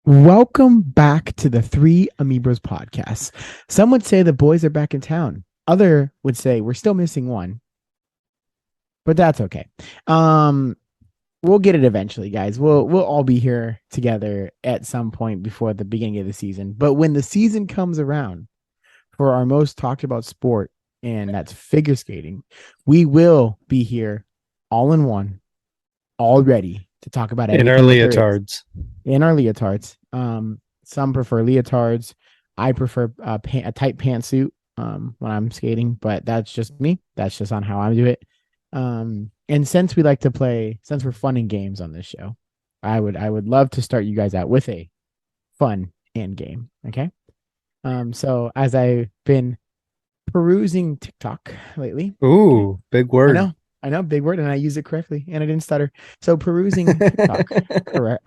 Welcome back to the Three Amoebros podcast. Some would say the boys are back in town. Other would say we're still missing one, but that's okay. Um, we'll get it eventually, guys. We'll all be here together at some point before the beginning of the season. But when the season comes around for our most talked about sport, and that's figure skating, we will be here all in one, all ready to talk about In our everything that there is. leotards. In our leotards. Some prefer leotards. I prefer a tight pantsuit when I'm skating, but that's just me. That's just on how I do it. And since we like to play, since we're fun and games on this show, I would love to start you guys out with a fun and game. Okay. So as I've been perusing TikTok lately. Ooh, big word. I know, big word, and I use it correctly, and I didn't stutter. So perusing TikTok, correct?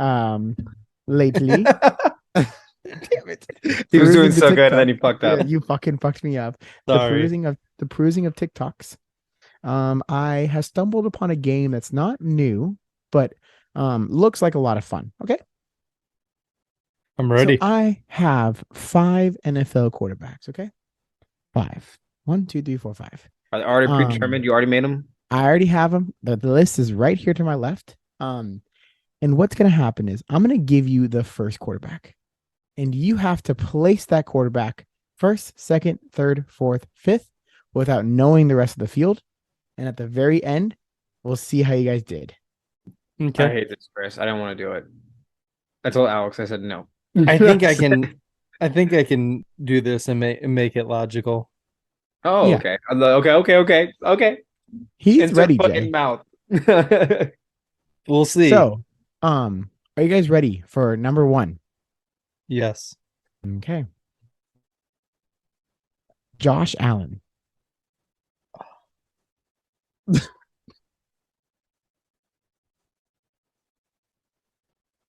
Lately, damn it, He was doing Perusing the so good, and then TikTok- he fucked up. Yeah, you fucking fucked me up. Sorry. The perusing of TikToks. I have stumbled upon a game that's not new, but looks like a lot of fun. Okay, I'm ready. so I have 5 NFL quarterbacks. Okay, 5. 1, 2, 3, 4, 5. Are they already predetermined? You already made them? I already have them. The list is right here to my left. And what's going to happen is I'm going to give you the first quarterback, and you have to place that quarterback first, second, third, fourth, fifth without knowing the rest of the field. And at the very end, we'll see how you guys did. I Okay. hate this, Chris. I don't want to do it. I told Alex, I said no. I think I can. I think I can do this and make it logical. Oh, Yeah. okay. Okay. He's Insert ready, fucking Jay. mouth. We'll see. So, are you guys ready for number 1? Yes. Okay. Josh Allen.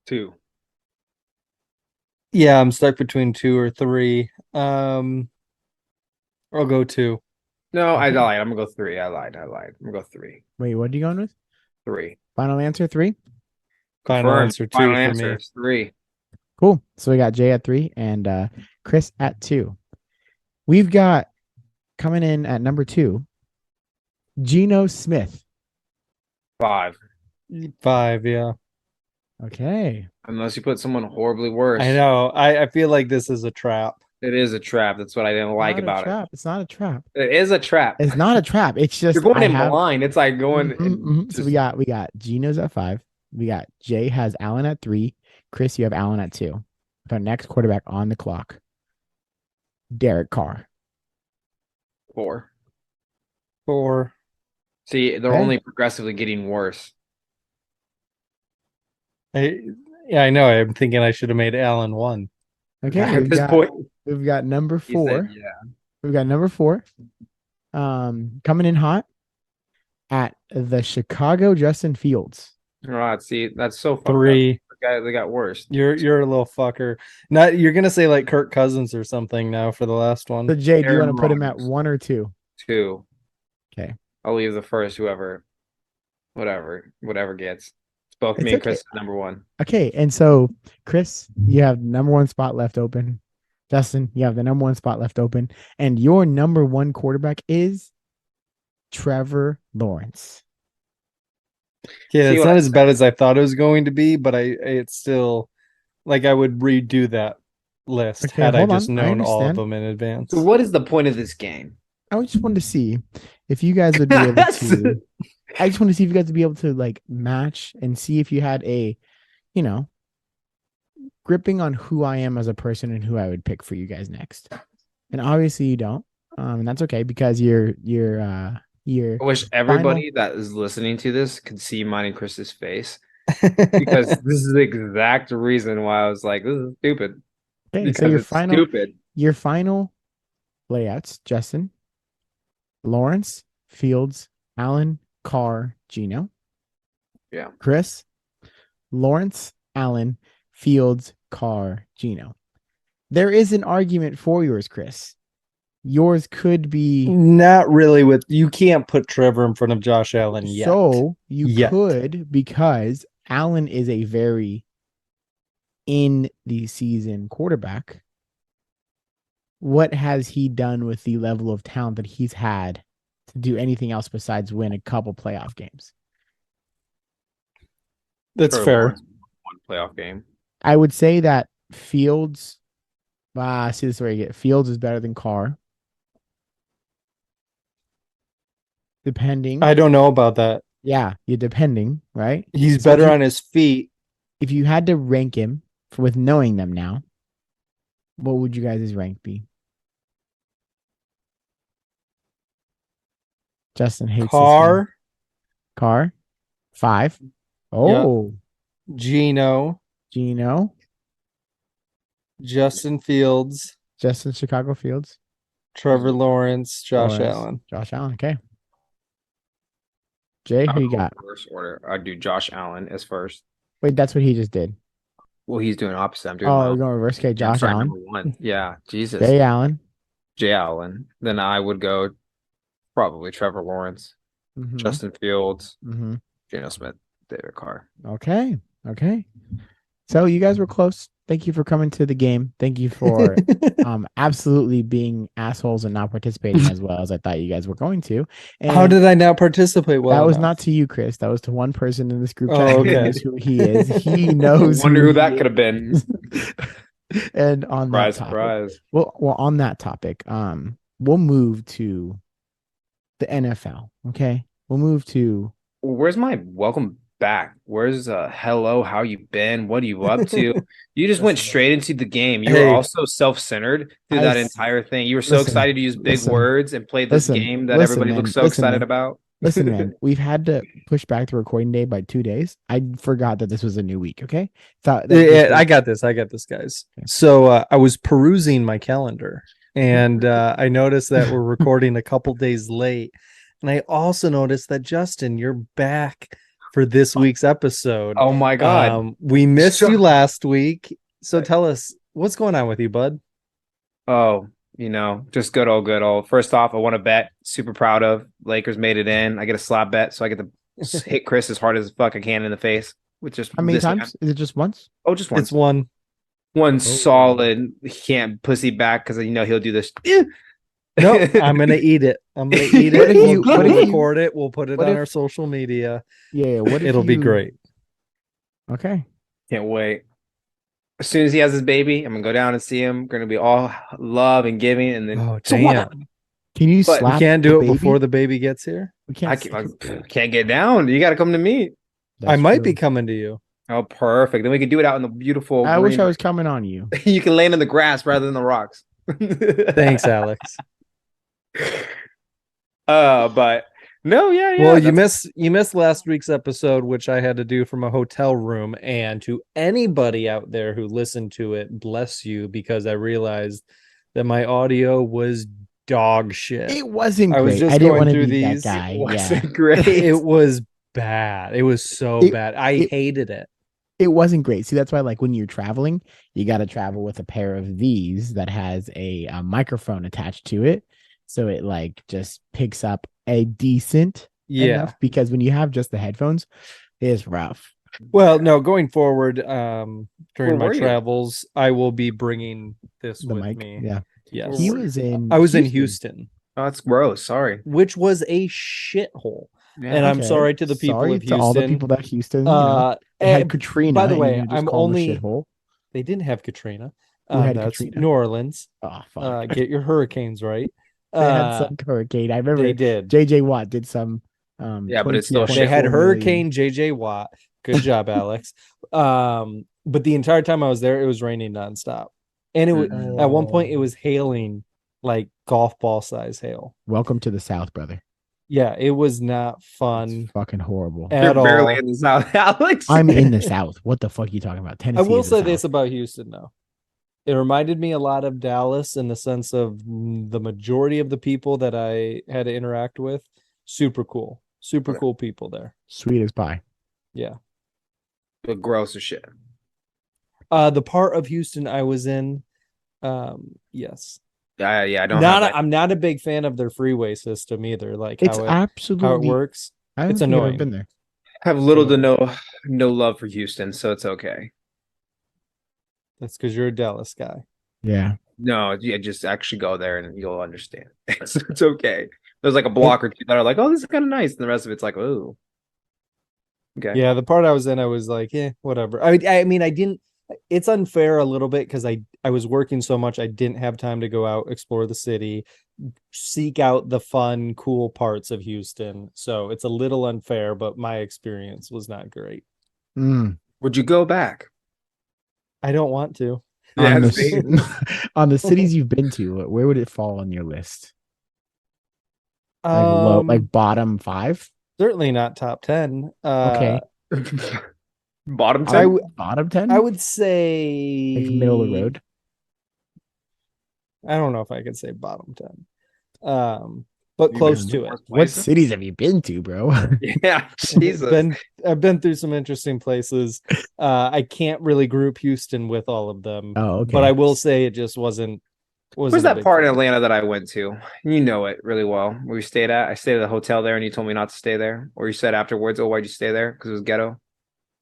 Two. Yeah, I'm stuck between 2 or 3. I'll go 2. No, I Okay. lied. I'm gonna go three. I lied. I'm gonna go three. Wait, what are you going with? Three. Final answer 3? Final Confirmed. answer 2 Final for answer me. is three. Cool. So we got Jay at 3 and Chris at 2. We've got coming in at number 2, Geno Smith. Five. 5, yeah. Okay. Unless you put someone horribly worse. I know. I feel like this is a trap. It is a trap. That's what I didn't like about it. It's not a trap. It is a trap. It's not a trap. It's just You're going I in have. blind. It's like going. So we got Geno's at 5. We got Jay has Allen at 3. Chris, you have Allen at 2. With our next quarterback on the clock, Derek Carr. Four. 4. See, they're Okay. only progressively getting worse. Yeah, I know. I'm thinking I should have made Allen 1. Okay. At this point, We've got number he 4. said, yeah. We've got number 4. Coming in hot at the Chicago Justin Fields. All right, see, that's so fucked up. 3. They got worse. You're a little fucker. Not you're gonna say like Kirk Cousins or something now for the last So one. Jay, do you Aaron want to put him at Rodgers. 1 or 2? Two. Okay. I'll leave the first, whoever, whatever gets. It's both It's me and okay. Chris at number 1. Okay, and so Chris, you have number 1 spot left open. Justin, you have the number 1 spot left open, and your number 1 quarterback is Trevor Lawrence. Yeah, See it's what not I as bad as I thought it was going to be, but it's still like I would redo that list Okay, had I hold just on. I known all of understand. them in advance. So what is the point of this game? I just wanted to see if you guys would be able to. I just want to see if you guys would be able to like match and see if you had a, gripping on who I am as a person and who I would pick for you guys next. And obviously you don't, and that's okay because you're I wish everybody that is listening to this could see mine and Chris's face because this is the exact reason why I was like, this is stupid. okay. Because So it's stupid. your final layouts: Justin, Lawrence, Fields, Allen, Carr, Geno. Yeah. Chris, Lawrence, Allen, Fields, Carr, Geno. There is an argument for yours, Chris. Yours could be Not really with you can't put Trevor in front of Josh Allen yet. so you Yet. could because Allen is a very in the season quarterback, what has he done with the level of talent that he's had to do anything else besides win a couple playoff games? That's fair. One playoff game. I would say that Fields. See this where you get Fields is better than Carr. Depending. I don't know about that. Yeah, you're depending, right? He's better on his feet. If you had to rank him with knowing them now, what would you guys' rank be? Justin hates Carr. 5. Oh, yep. Gino. Justin Fields. Justin Chicago Fields. Trevor Lawrence. Josh Allen. Okay. Jay, who you got? First order. I'd do Josh Allen as first. Wait, that's what he just did. Well, he's doing opposite. I'm doing we're going reverse. Okay, Josh Allen. Number 1. Yeah, Jesus. Jay Allen. Then I would go probably Trevor Lawrence, Justin Fields, Geno Smith, David Carr. Okay. So you guys were close. Thank you for coming to the game. Thank you for absolutely being assholes and not participating as well as I thought you guys were going to. And how did I not participate well That was enough? not to you, Chris. That was to one person in this group chat. Oh, okay. Who knows who he is. He knows. I wonder who that could have been. And on that topic, surprise. Well, on that topic, we'll move to the NFL. Okay, we'll move to. Where's my welcome back? Where's hello? How you been? What are you up to? You just went straight into the game. You were also self-centered through that entire thing. You were so excited to use big words and play this game that everybody looks so excited about. Listen, man, we've had to push back the recording day by 2 days. I forgot that this was a new week. Okay, I got this, guys. Okay. So I was perusing my calendar, and I noticed that we're recording a couple days late. And I also noticed that, Justin, you're back for this week's episode. Oh my God. We missed you last week. So tell us, what's going on with you, bud? Oh, just good old. First off, I want to bet. Super proud of. Lakers made it in. I get a slot bet, so I get to hit Chris as hard as fuck I can in the face. With just how many times? Is it just once? Oh, just once. It's one. One solid. He can't pussy back because he'll do this. No, I'm gonna eat it. We'll record it. We'll put it on our social media. Yeah, it'll be great. Okay, can't wait. As soon as he has his baby, I'm gonna go down and see him. Gonna be all love and giving, and then damn. Can you slap? We can't do it before the baby gets here. We can't. I can't get down. You got to come to me. I might be coming to you. Oh, perfect. Then we can do it out in the beautiful. I wish I was coming on you. You can land in the grass rather than the rocks. Thanks, Alex. But no, yeah. Well, you missed last week's episode, which I had to do from a hotel room. And to anybody out there who listened to it, bless you, because I realized that my audio was dog shit. It wasn't great. I was just I didn't going want to through be these. that guy. It wasn't great. It was bad. It was so bad. I hated it. It wasn't great. See, that's why, like, when you're traveling, you got to travel with a pair of these that has a microphone attached to it. So it like just picks up a decent enough, because when you have just the headphones, it's rough. Well, no, going forward, during my travels, I will be bringing this with me. Yeah. Yes. I was in Houston. Oh, that's gross. Sorry. Which was a shithole. Yeah, and I'm sorry to the people of Houston. To all the people that Houston, and had Katrina. By the way, I'm only. They didn't have Katrina. That's Katrina? New Orleans. Oh, fuck. Get your hurricanes right. They had some hurricane. I remember they did. JJ Watt did some. But it's still they had Hurricane JJ Watt. Good job, Alex. But the entire time I was there, it was raining nonstop, and it was at one point it was hailing like golf ball size hail. Welcome to the South, brother. Yeah, it was not fun. It's fucking horrible. You're barely in the South, Alex. I'm in the South. What the fuck are you talking about? Tennessee. I will say this about Houston, though. It reminded me a lot of Dallas in the sense of the majority of the people that I had to interact with. Super cool. Super cool people there. Sweet as pie. Yeah. But gross as shit. The part of Houston I was in, yes. Yeah, I don't. I'm not a big fan of their freeway system either. Like it's absolutely how it works. It's annoying. I've been there. I have little to no love for Houston, so it's okay. That's because you're a Dallas guy. Yeah. No, yeah, just actually go there and you'll understand. It's okay. There's like a block or two that are like, oh, this is kind of nice, and the rest of it's like, oh, okay. Yeah, the part I was in, I was like, whatever. I mean, I didn't. It's unfair a little bit because I was working so much, I didn't have time to go out, explore the city, seek out the fun, cool parts of Houston. So it's a little unfair, but my experience was not great. Would you go back? I don't want to. On the cities you've been to, where would it fall on your list? Like bottom 5? Certainly not top 10. Okay. Bottom 10? Bottom 10? I would say like middle of the road. I don't know if I could say bottom 10. But close to it. What cities have you been to, bro? Yeah, Jesus. I've been through some interesting places. I can't really group Houston with all of them. Oh, okay. But I will say it just wasn't Where's that part in Atlanta that I went to? You know it really well. Where we stayed at? I stayed at the hotel there, and you told me not to stay there. Or you said afterwards, "Oh, why'd you stay there? Because it was ghetto."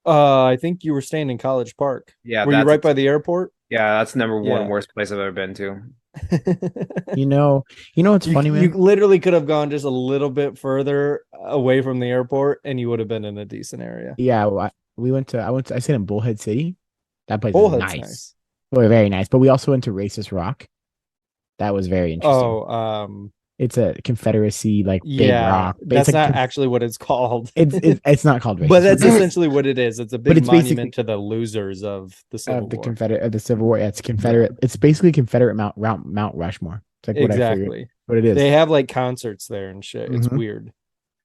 I think you were staying in College Park. Yeah, were you right by the airport? Yeah, that's number one worst place I've ever been to. You know what's funny, man? You literally could have gone just a little bit further away from the airport, and you would have been in a decent area. Yeah, I stayed in Bullhead City. That place Bullhead's is nice. nice. Well, very nice. But we also went to Racist Rock. That was very interesting. It's a Confederacy big rock. That's not actually what it's called. It's not called Racist, but that's essentially what it is. It's a big monument to the losers of the Civil War. Of the Civil War. Yeah, it's Confederate. It's basically Confederate Mount Rushmore. It's like exactly what it is. They have concerts there and shit. It's weird.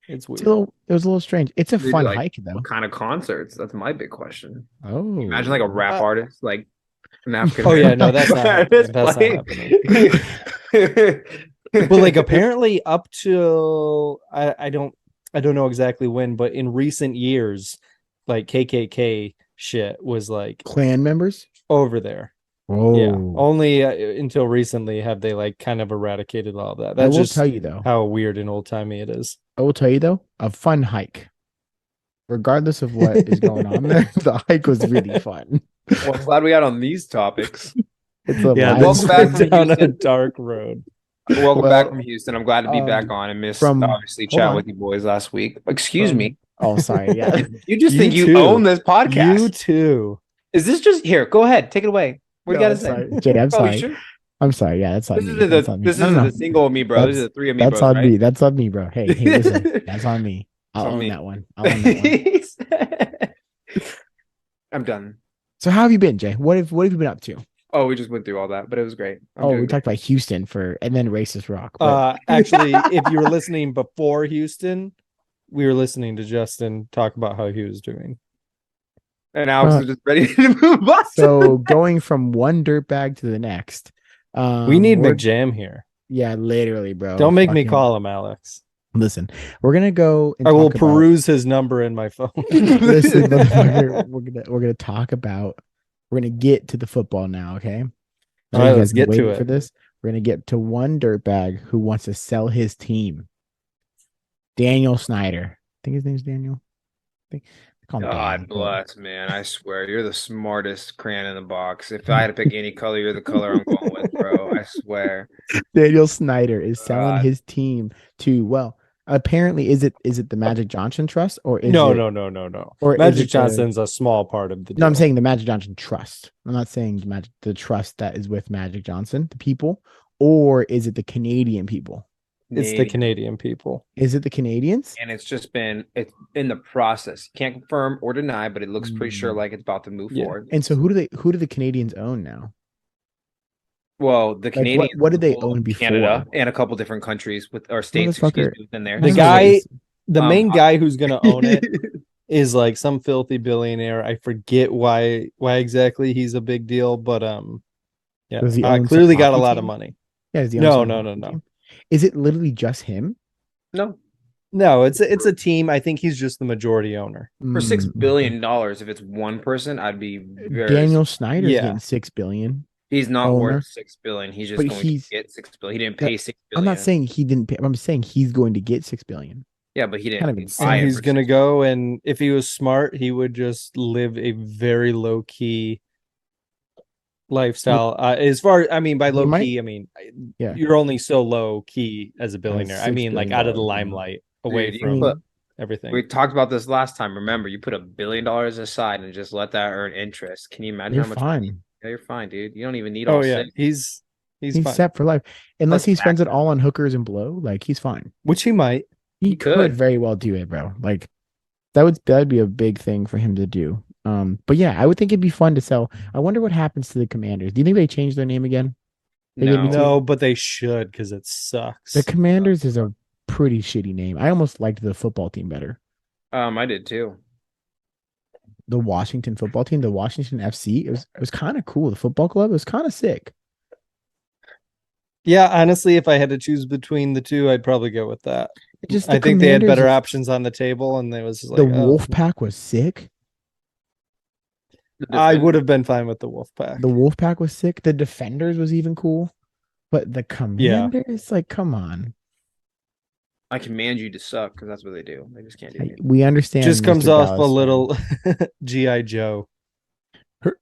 It's weird. It was a little strange. It's a fun hike though. What kind of concerts? That's my big question. Oh, imagine a rap artist an African. Oh yeah, no, that's not happening. That's not happening. But apparently up to I don't know exactly when, but in recent years, KKK shit was Klan members over there. Oh yeah, only until recently have they kind of eradicated all that. That's I will tell you though how weird and old timey it is. I will tell you though, a fun hike. Regardless of what is going on there, the hike was really fun. Well, I'm glad we got on these topics. Welcome back down a dark road. Welcome back from Houston. I'm glad to be back on and missed obviously chat with you boys last week. Excuse me. Oh, sorry. Yeah. You just think you own this podcast. You too. Is this just here? Go ahead. Take it away. What do you got to say? Jay, I'm sorry. Sure? I'm sorry. Yeah, that's on me. This is the single of me, bro. This is the 3 of me, that's bro. That's on me. That's on me, bro. Hey, listen. That's on me. I'll own that one. I'm done. So how have you been, Jay? What have you been up to? Oh, we just went through all that, but it was great. We talked about Houston and then Racist Rock. But... actually, if you were listening before Houston, we were listening to Justin talk about how he was doing. And Alex was just ready to move on. So going from one dirtbag to the next. We need McJam here. Yeah, literally, bro. Don't make me call him, Alex. Listen, we're gonna go. I will peruse his number in my phone. Listen, we're gonna talk about. We're gonna get to the football now, okay? All right, let's get to it. For this, we're gonna get to one dirtbag who wants to sell his team. Daniel Snyder. I think his name's Daniel. God bless, man. I swear, you're the smartest crayon in the box. If I had to pick any color, you're the color I'm going with, bro. I swear. Daniel Snyder is selling his team to apparently is it the Magic Johnson Trust or is no. Or Magic Johnson's a small part of the deal. No, I'm saying the Magic Johnson Trust. I'm not saying the trust that is with Magic Johnson, the people, or is it the Canadian people? It's the Canadian people. Is it the Canadians? And it's in the process. Can't confirm or deny, but it looks pretty sure like it's about to move forward. And so who do the Canadians own now? Well, the Canadians. What did they own before? Canada and a couple different countries or states within there. The main guy who's going to own it is some filthy billionaire. I forget why exactly he's a big deal, but clearly got a lot of money. Yeah, no. Is it literally just him? No, it's a team. I think he's just the majority owner. For $6 billion, if it's one person, I'd be very. Daniel Snyder's getting $6 billion. He's not worth $6 billion. He's just going to get $6 billion. He didn't pay $6 billion. I'm not saying he didn't pay. I'm saying he's going to get $6 billion. Yeah, but he didn't. He's going to go, and if he was smart, he would just live a very low key lifestyle. As far, I mean, by low key, I mean, yeah, you're only so low key as a billionaire. I mean, like out of the limelight, away from everything. We talked about this last time. Remember, you put $1 billion aside and just let that earn interest. Can you imagine how much money? Yeah, you're fine, dude. You don't even need all six. He's fine. set for life. Unless he spends it all on hookers and blow, like he's fine. Which he might. He could very well do it, bro. Like that'd be a big thing for him to do. But yeah, I would think it'd be fun to sell. I wonder what happens to the Commanders. Do you think they change their name again? No, but they should because it sucks. The Commanders is a pretty shitty name. I almost liked the football team better. I did too. The Washington football team, the Washington FC, it was kind of cool. The football club, it was kind of sick. Yeah, honestly, if I had to choose between the two, I'd probably go with that. I think they had better options on the table, and it was like the Wolf Pack was sick. I would have been fine with the Wolf Pack. The Wolf Pack was sick. The Defenders was even cool, but the Commanders, like, come on. I command you to suck because that's what they do. They just can't do it. We understand. Just comes off a little G.I. Joe. It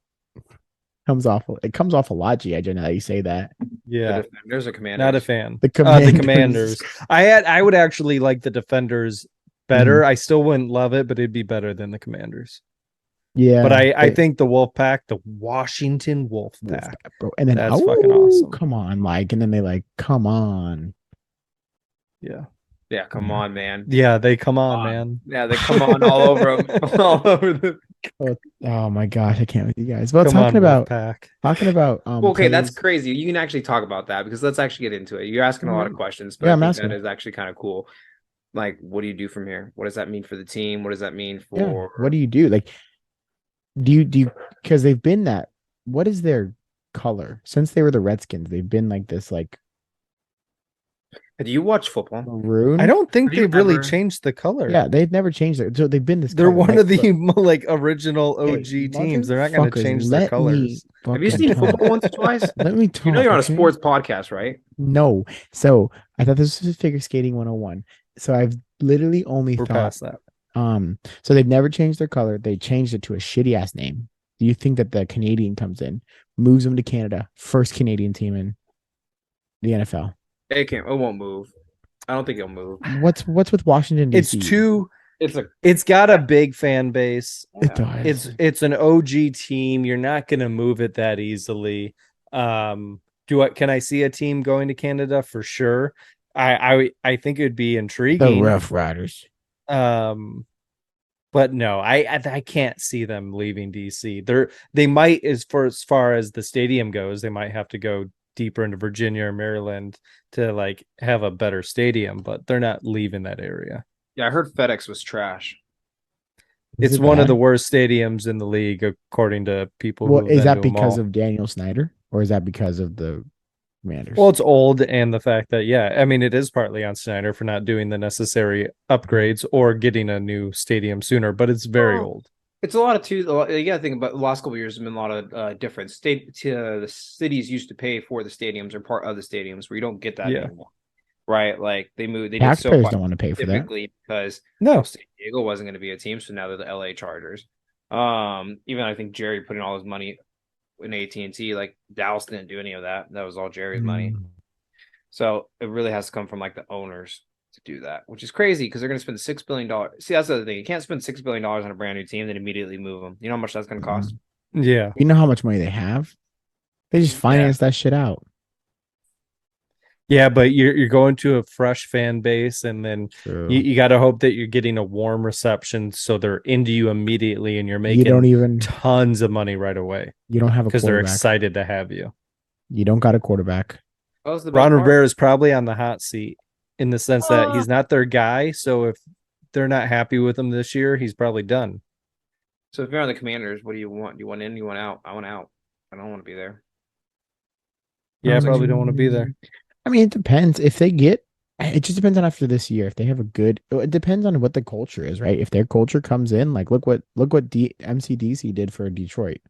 comes off a lot, G.I. Joe, now that you say that. Yeah. The Defenders or Commanders? Not a fan. The Commanders. I would actually like the Defenders better. I still wouldn't love it, but it'd be better than the Commanders. Yeah. But I think the Wolfpack, the Washington Wolfpack, bro. And then that's fucking awesome. Come on, Mike. And then they come on. Yeah. Yeah, come on, man. Yeah, they come on, man. Yeah, they come on all over them. All over the. Oh my gosh, I can't with you guys. Well, talking about okay, that's crazy. You can actually talk about that because let's actually get into it. You're asking a lot of questions, but I think that is actually kind of cool. Like, what do you do from here? What does that mean for the team? What does that mean for what do you do? Like, do you because they've been that, what is their color? Since they were the Redskins, they've been like this, like, do you watch football? Maroon? I don't think they've really changed the color. Yeah, they've never changed it. So they've been this. They're one of the like original OG teams. They're not going to change their colors. Have you seen football once or twice? Let me talk. You know you're on a sports podcast, right? No. So I thought this was figure skating 101. So I've literally only thought past that. So they've never changed their color. They changed it to a shitty ass name. Do you think that the Canadian comes in, moves them to Canada, first Canadian team in the NFL? It won't move. I don't think it'll move. What's with Washington DC? It's got a big fan base. It does. It's an OG team. You're not gonna move it that easily. Can I see a team going to Canada for sure? I think it'd be intriguing. The Rough Riders. But no, I can't see them leaving DC. They might, as far as the stadium goes, they might have to go deeper into Virginia or Maryland to like have a better stadium, but they're not leaving that area. Yeah, I heard FedEx was trash. It's one of the worst stadiums in the league, according to people. Well, is that because of Daniel Snyder, or is that because of the Commanders? Well, it's old, and the fact that I mean, it is partly on Snyder for not doing the necessary upgrades or getting a new stadium sooner, but it's very old. It's a lot of you gotta think about the last couple of years have been a lot of different the cities used to pay for the stadiums or part of the stadiums where you don't get that anymore. Right? Like they taxpayers don't want to pay for that because San Diego wasn't going to be a team, so now they're the LA Chargers. Even I think Jerry put in all his money in AT&T. Like Dallas didn't do any of that. That was all Jerry's money. So it really has to come from like the owners to do that, which is crazy because they're going to spend $6 billion. See, that's the other thing. You can't spend $6 billion on a brand new team then immediately move them. You know how much that's going to cost? Yeah. You know how much money they have? They just finance that shit out. Yeah, but you're going to a fresh fan base, and then you got to hope that you're getting a warm reception, so they're into you immediately, and you're making tons of money right away. You don't have a quarterback because they're excited to have you. You don't got a quarterback. Ron Rivera is probably on the hot seat in the sense that he's not their guy. So if they're not happy with him this year, he's probably done. So if you're on the Commanders, what do you want? You want in? You want out? I want out. I don't want to be there. Yeah, I probably don't want to be there. I mean, it depends. If they get, it just depends on after this year. If they have it depends on what the culture is, right? If their culture comes in, like look what MCDC did for Detroit.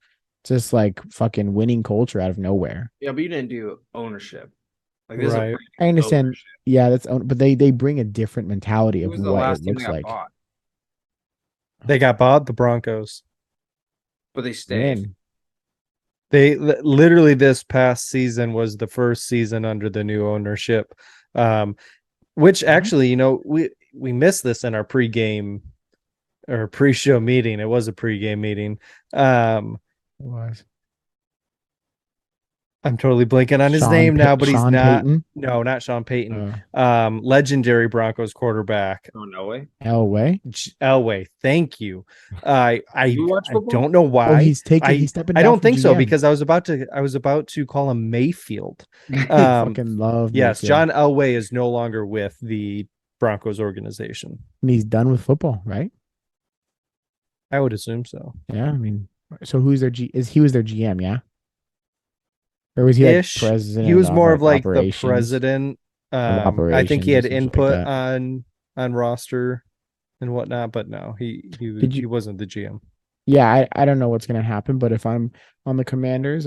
Just like fucking winning culture out of nowhere. Yeah, but you didn't do ownership. Like this right. I understand. Ownership. Yeah, but they bring a different mentality of what it looks like. They got bought, the Broncos. But they stayed. They literally this past season was the first season under the new ownership, which actually, we missed this in our pregame or pre-show meeting. It was a pregame meeting. It was. I'm totally blanking on his name now, but he's Sean not. Payton. No, not Sean Payton. Legendary Broncos quarterback. Oh, no way. Elway. Elway. Thank you. I You watch football? don't know why. Oh, he's stepping down. I don't think so GM. because I was about to call him Mayfield. Fucking love. Yes, Mayfield. John Elway is no longer with the Broncos organization. And he's done with football, right? I would assume so. Yeah, I mean, so who's their he was their GM, yeah? Or was he like president? He was more of like the operations? president. I think he had input on roster and whatnot, but no, he wasn't the GM. Yeah, I don't know what's gonna happen, but if I'm on the Commanders,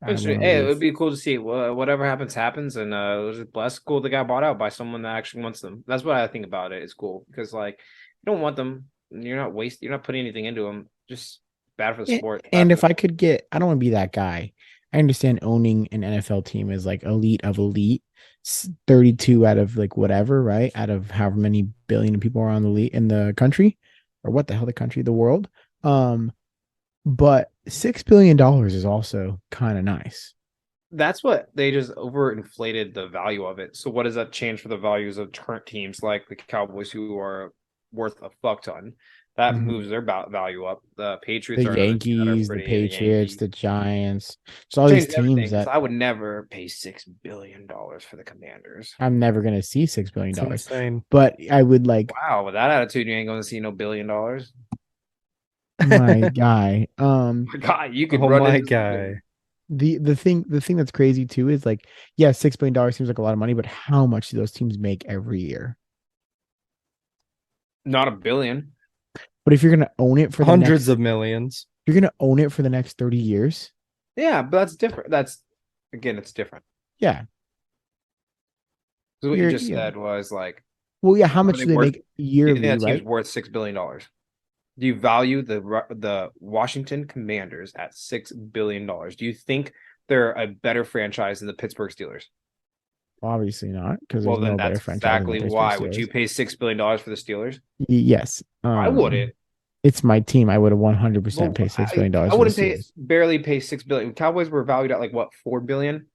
Hey, it would be cool to see whatever happens, and that's cool. They got bought out by someone that actually wants them. That's what I think about it. It's cool because like you don't want them. You're not putting anything into them. Just bad for the sport. And if I could get, I don't want to be that guy. I understand owning an NFL team is like elite of elite, 32 out of like whatever, right? Out of however many billion people are on the league in the country, or what the hell, the world. But $6 billion is also kind of nice. That's what they just overinflated the value of it. So what does that change for the values of current teams like the Cowboys, who are worth a fuck ton? That moves their value up. The Patriots, the Yankees, the Patriots, the Giants. So all these teams that I would never pay $6 billion for the Commanders. I'm never gonna see $6 billion. That's insane. But I would like. Wow, with that attitude, you ain't gonna see no $1 billion. My guy. My God, you could run my guy. The thing that's crazy too is like, yeah, $6 billion seems like a lot of money, but how much do those teams make every year? Not $1 billion. But if you're gonna own it for hundreds of millions, you're gonna own it for the next 30 years. Yeah, but that's different. It's different. Yeah. So what you just said was like, well, yeah, how much do they make yearly? That right? team's worth $6 billion. Do you value the Washington Commanders at $6 billion? Do you think they're a better franchise than the Pittsburgh Steelers? Obviously not, because there's no better franchise. Exactly why. Would you pay $6 billion for the Steelers? Yes. I wouldn't. It's my team. I would have 100% paid $6 billion. I wouldn't barely pay $6 billion. Cowboys were valued at like what, $4 billion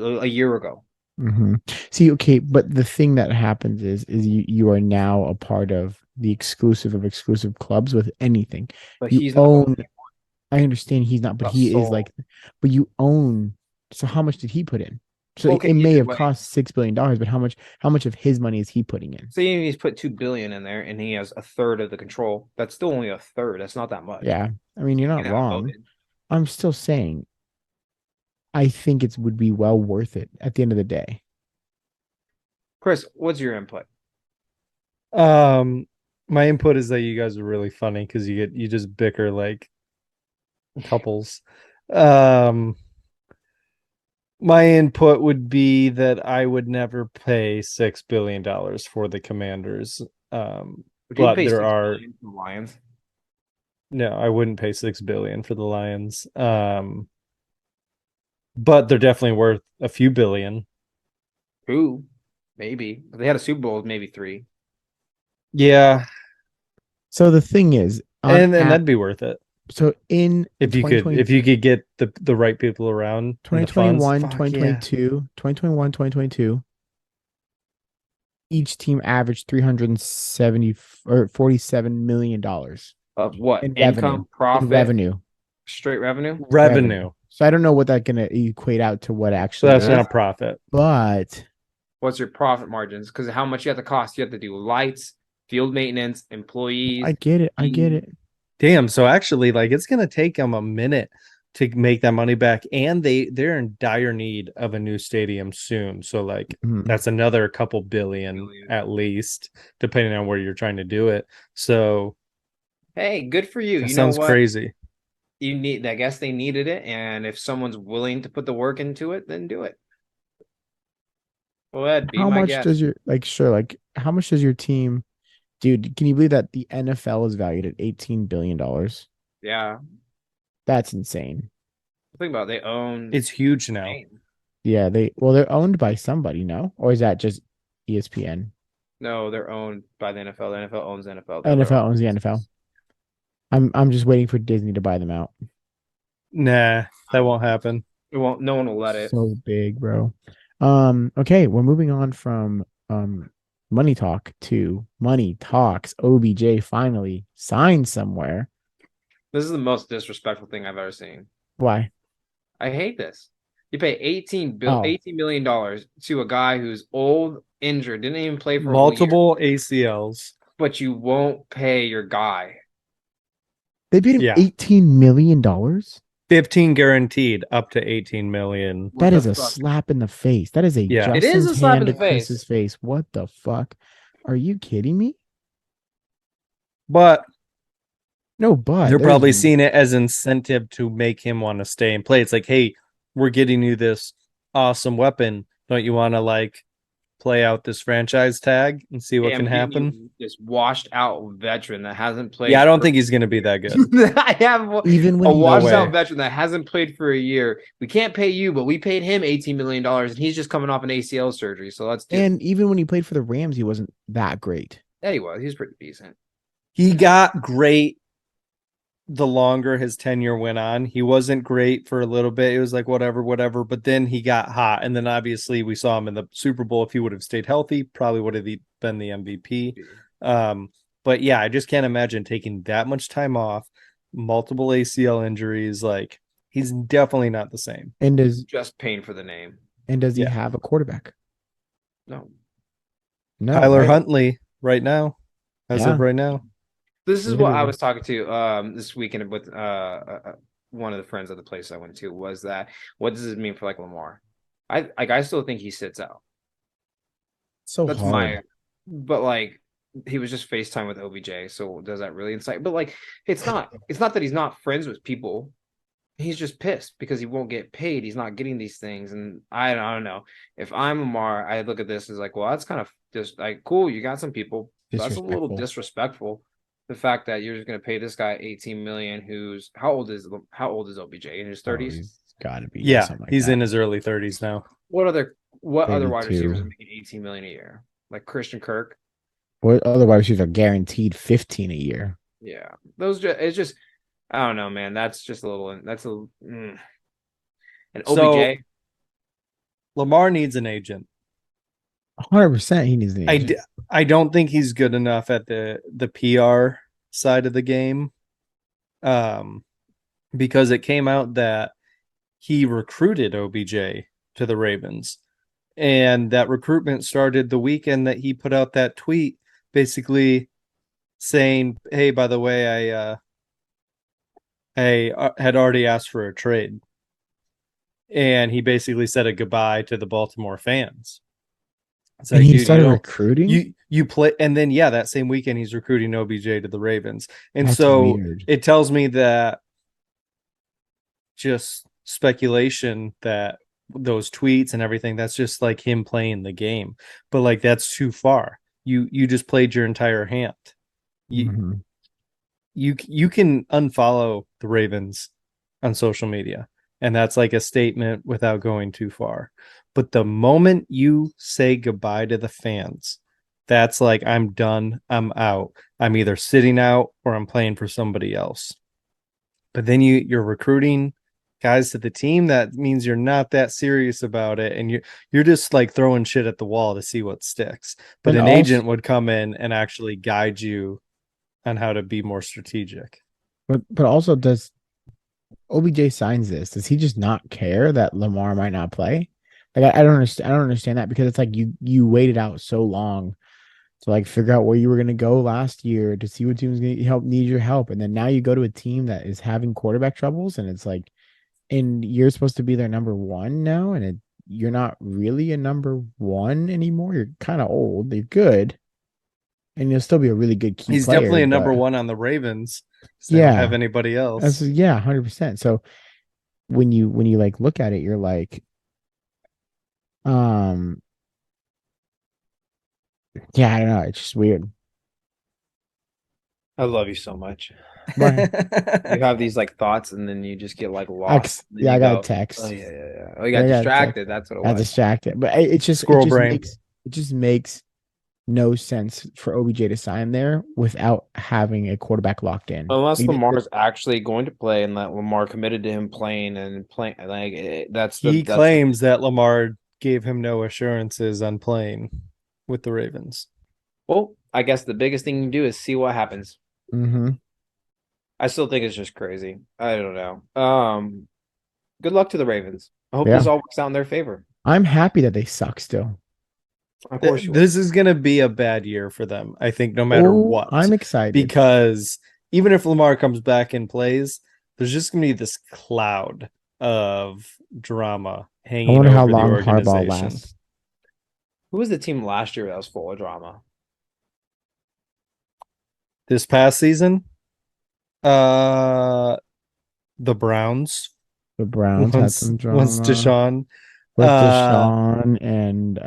a year ago. See, okay, but the thing that happens is you are now a part of the exclusive of exclusive clubs with anything. But you he's own. I understand he's not, but he is like. But you own. So how much did he put in? So it may have cost $6 billion, but how much of his money is he putting in? So he's put $2 billion in there, and he has a third of the control. That's still only a third. That's not that much. Yeah, I mean, you're not wrong. I'm still saying, I think it would be well worth it at the end of the day. Chris, what's your input? My input is that you guys are really funny because you just bicker like couples. My input would be that I would never pay $6 billion for the Commanders. But there are the Lions. No, I wouldn't pay $6 billion for the Lions. But they're definitely worth a few billion. Who? Maybe. They had a Super Bowl with maybe 3. Yeah. So the thing is, and that'd be worth it. So if you could get the right people around 2021, 2022, 2022, each team averaged $47 million of what? In income, profit, revenue, straight revenue. So I don't know what that's gonna equate out to. What actually? So that's not profit. But what's your profit margins? Because how much you have to cost? You have to do lights, field maintenance, employees. I get it. Damn. So actually, like, it's gonna take them a minute to make that money back, and they're in dire need of a new stadium soon. So like, that's another couple billion at least, depending on where you're trying to do it. So, hey, good for you. That sounds crazy. I guess they needed it, and if someone's willing to put the work into it, then do it. Go ahead. How much does your team? Dude, can you believe that the NFL is valued at $18 billion? Yeah. That's insane. Think about it. They own It's huge now. name. Yeah, they're owned by somebody, no? Or is that just ESPN? No, they're owned by the NFL. The NFL owns the NFL. They have their NFL own owns the NFL. business. I'm just waiting for Disney to buy them out. Nah, that won't happen. It won't. No one will let it. So big, bro. Okay, we're moving on from money talk to money talks. OBJ finally signed somewhere. This is the most disrespectful thing I've ever seen. Why? I hate this. You pay Oh, $18 million to a guy who's old, injured, didn't even play for a whole year, Multiple ACLs. but you won't pay your guy. they paid him Yeah. $18 million. 15 guaranteed, up to 18 million. What That the is a fuck? slap in the face. That is a Yeah. It is Justin's a slap hand in to the face. Chris's face. What the fuck? Are you kidding me? But No, but they're there's probably seeing it as incentive to make him want to stay and play. It's like, hey, we're getting you this awesome weapon. Don't you want to like play out this franchise tag and see what Hey, can I'm giving happen? you this washed out veteran that hasn't played. Yeah, I don't for- think he's going to be that good. I have even when a he, No washed out way. veteran that hasn't played for a year. We can't pay you, but we paid him $18 million, and he's just coming off an ACL surgery. So let's do it. and even when he played for the Rams, he wasn't that great. Yeah, he was. He was pretty decent. He got great the longer his tenure went on. He wasn't great for a little bit. It was like whatever, but then he got hot. And then obviously we saw him in the Super Bowl. If he would have stayed healthy, probably would have been the MVP. But yeah, I just can't imagine taking that much time off, multiple ACL injuries. Like he's definitely not the same. And Just paying for the name. does he Yeah. have a quarterback? No. No, Tyler right? Huntley right now, as of Yeah. right now. This is what I Literally. was talking to this weekend with one of the friends of the place I went to, was that what does this mean for like Lamar? I still think he sits out. So That's hard. but like he was just FaceTime with OBJ, so does that really incite? But like it's not that he's not friends with people. He's just pissed because he won't get paid. He's not getting these things, and I don't know. If I'm Lamar, I look at this as like, well, that's kind of just like cool. You got some people. That's a little disrespectful. The fact that you're just going to pay this guy 18 million, who's how old is OBJ, in his 30s? He's got to be. Yeah, something like he's that. in his early 30s now. What other wide 32. receivers are making 18 million a year? Like Christian Kirk? What other wide receivers are guaranteed 15 a year? Yeah, it's just I don't know, man. That's just a little. That's a and OBJ. So Lamar needs an agent. 100% he needs an agent. I don't think he's good enough at the PR side of the game, because it came out that he recruited OBJ to the Ravens, and that recruitment started the weekend that he put out that tweet, basically saying, "Hey, by the way, I had already asked for a trade," and he basically said a goodbye to the Baltimore fans. It's and like, he dude, started recruiting? you play, and then yeah, that same weekend he's recruiting OBJ to the Ravens. And That's so weird. it tells me that just speculation that those tweets and everything, that's just like him playing the game. But like that's too far. You just played your entire hand. You you can unfollow the Ravens on social media, and that's like a statement without going too far. But the moment you say goodbye to the fans, that's like, I'm done, I'm out. I'm either sitting out or I'm playing for somebody else. But then you're recruiting guys to the team. That means you're not that serious about it, and you're just like throwing shit at the wall to see what sticks. But And an also- agent would come in and actually guide you on how to be more strategic. But also, does OBJ signs this? Does he just not care that Lamar might not play? Like I don't understand. I don't understand that, because it's like you waited out so long to like figure out where you were gonna go last year to see what team's gonna need your help, and then now you go to a team that is having quarterback troubles, and it's like, and you're supposed to be their number one now, and you're not really a number one anymore. You're kind of old. You're good, and you'll still be a really good key He's player. definitely a number but- one on the Ravens. They don't have anybody else. Yeah, 100%. So when you like look at it, you're like, yeah, I don't know. It's just weird. I love you so much. Right. You have these like thoughts, and then you just get like lost. Then Yeah, you I got a go, text. oh yeah. Oh, you Yeah, got I got a text. distracted. That's what it Got was. distracted. But Squirrel brain. it just makes no sense for OBJ to sign there without having a quarterback locked in. Unless Lamar's actually going to play, and that Lamar committed to him playing and playing, He claims that Lamar gave him no assurances on playing with the Ravens. Well, I guess the biggest thing you can do is see what happens. Mm-hmm. I still think it's just crazy. I don't know. Good luck to the Ravens. I hope Yeah. this all works out in their favor. I'm happy that they suck still. Of course, you This is going to be a bad year for them, I think, no matter what. I'm excited. Because even if Lamar comes back and plays, there's just going to be this cloud of drama hanging I wonder over how the long organization. Harbaugh lasts. Who was the team last year that was full of drama? This past season, the Browns. The Browns had some drama. Once Deshaun. With Deshaun and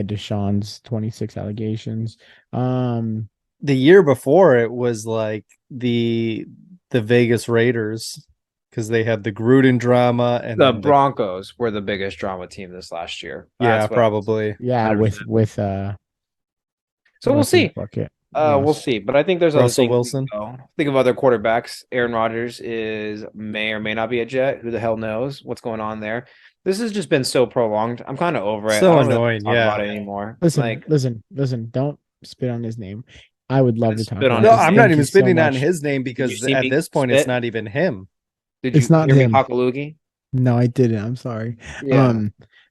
Deshaun's 26 allegations. The year before it was like the Vegas Raiders because they had the Gruden drama and The Broncos were the biggest drama team this last year. Yeah, probably. Yeah, 100%. with So we'll see. We'll see. But I think there's Russell Wilson. Think of other quarterbacks. Aaron Rodgers may or may not be a Jet. Who the hell knows what's going on there? This has just been so prolonged. I'm kind of over it. So I don't annoying. really talk about it anymore. Listen. Don't spit on his name. I would love to talk about it. No, I'm not even spitting on his name because at this point it's not even him. Did you hear me talk a loogie? No, I didn't. I'm sorry. Yeah.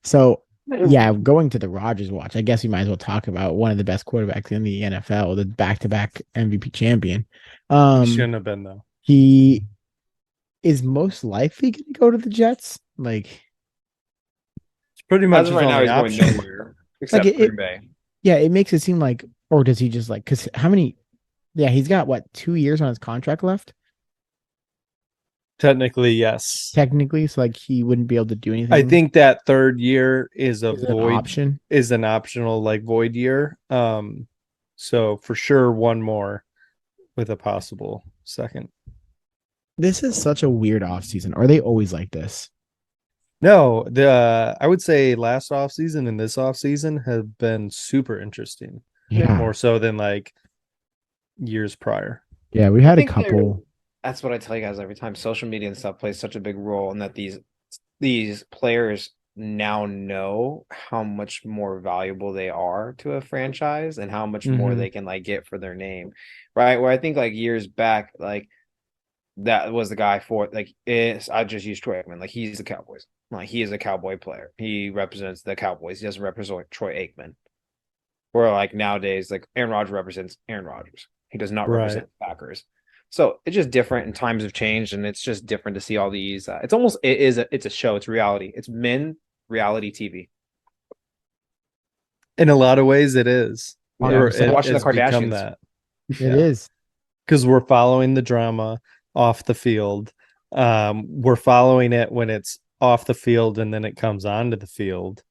So yeah, going to the Rodgers watch, I guess we might as well talk about one of the best quarterbacks in the NFL, the back-to-back MVP champion. He shouldn't have been though. He is most likely going to go to the Jets. Like, it's pretty much right now. He's going nowhere except Green Bay. Yeah, it makes it seem like, or does he just like? Because how many? Yeah, he's got 2 years on his contract left. Technically, yes. Technically, so like he wouldn't be able to do anything. I think that third year is an optional like void year. So for sure one more with a possible second. This is such a weird offseason. Are they always like this? No, I would say last offseason and this offseason have been super interesting. Yeah. More so than like years prior. Yeah, we had a couple. That's what I tell you guys every time. Social media and stuff plays such a big role in that these players now know how much more valuable they are to a franchise and how much more they can like get for their name, right? Where I think like years back, like that was the guy for like I just use Troy Aikman. Like he's the Cowboys. Like he is a Cowboy player. He represents the Cowboys. He doesn't represent Troy Aikman. Where like nowadays, like Aaron Rodgers represents Aaron Rodgers. He does not represent the Packers. So it's just different, and times have changed, and it's just different to see all these. It's a show. It's reality. It's men reality TV. In a lot of ways, it is. Watching the Kardashians. That. It is because we're following the drama off the field. We're following it when it's off the field, and then it comes onto the field.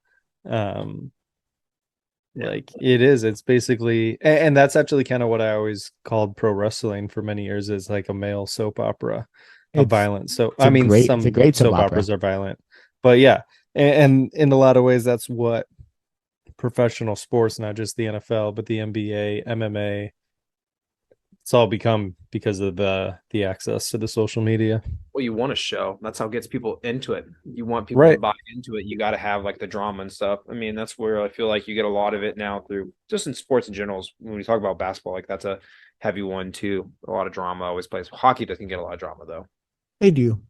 Like it is. It's basically, and that's actually kind of what I always called pro wrestling for many years, is like a male soap opera of violence. So I mean, some great soap operas are violent, but yeah, and in a lot of ways, that's what professional sports, not just the NFL, but the NBA, MMA, it's all become because of the access to the social media. Well, you want a show. That's how it gets people into it. You want people to buy into it. You got to have like the drama and stuff. I mean, that's where I feel like you get a lot of it now through just in sports in general. When we talk about basketball, like that's a heavy one too. A lot of drama always plays. Hockey doesn't get a lot of drama though. They do.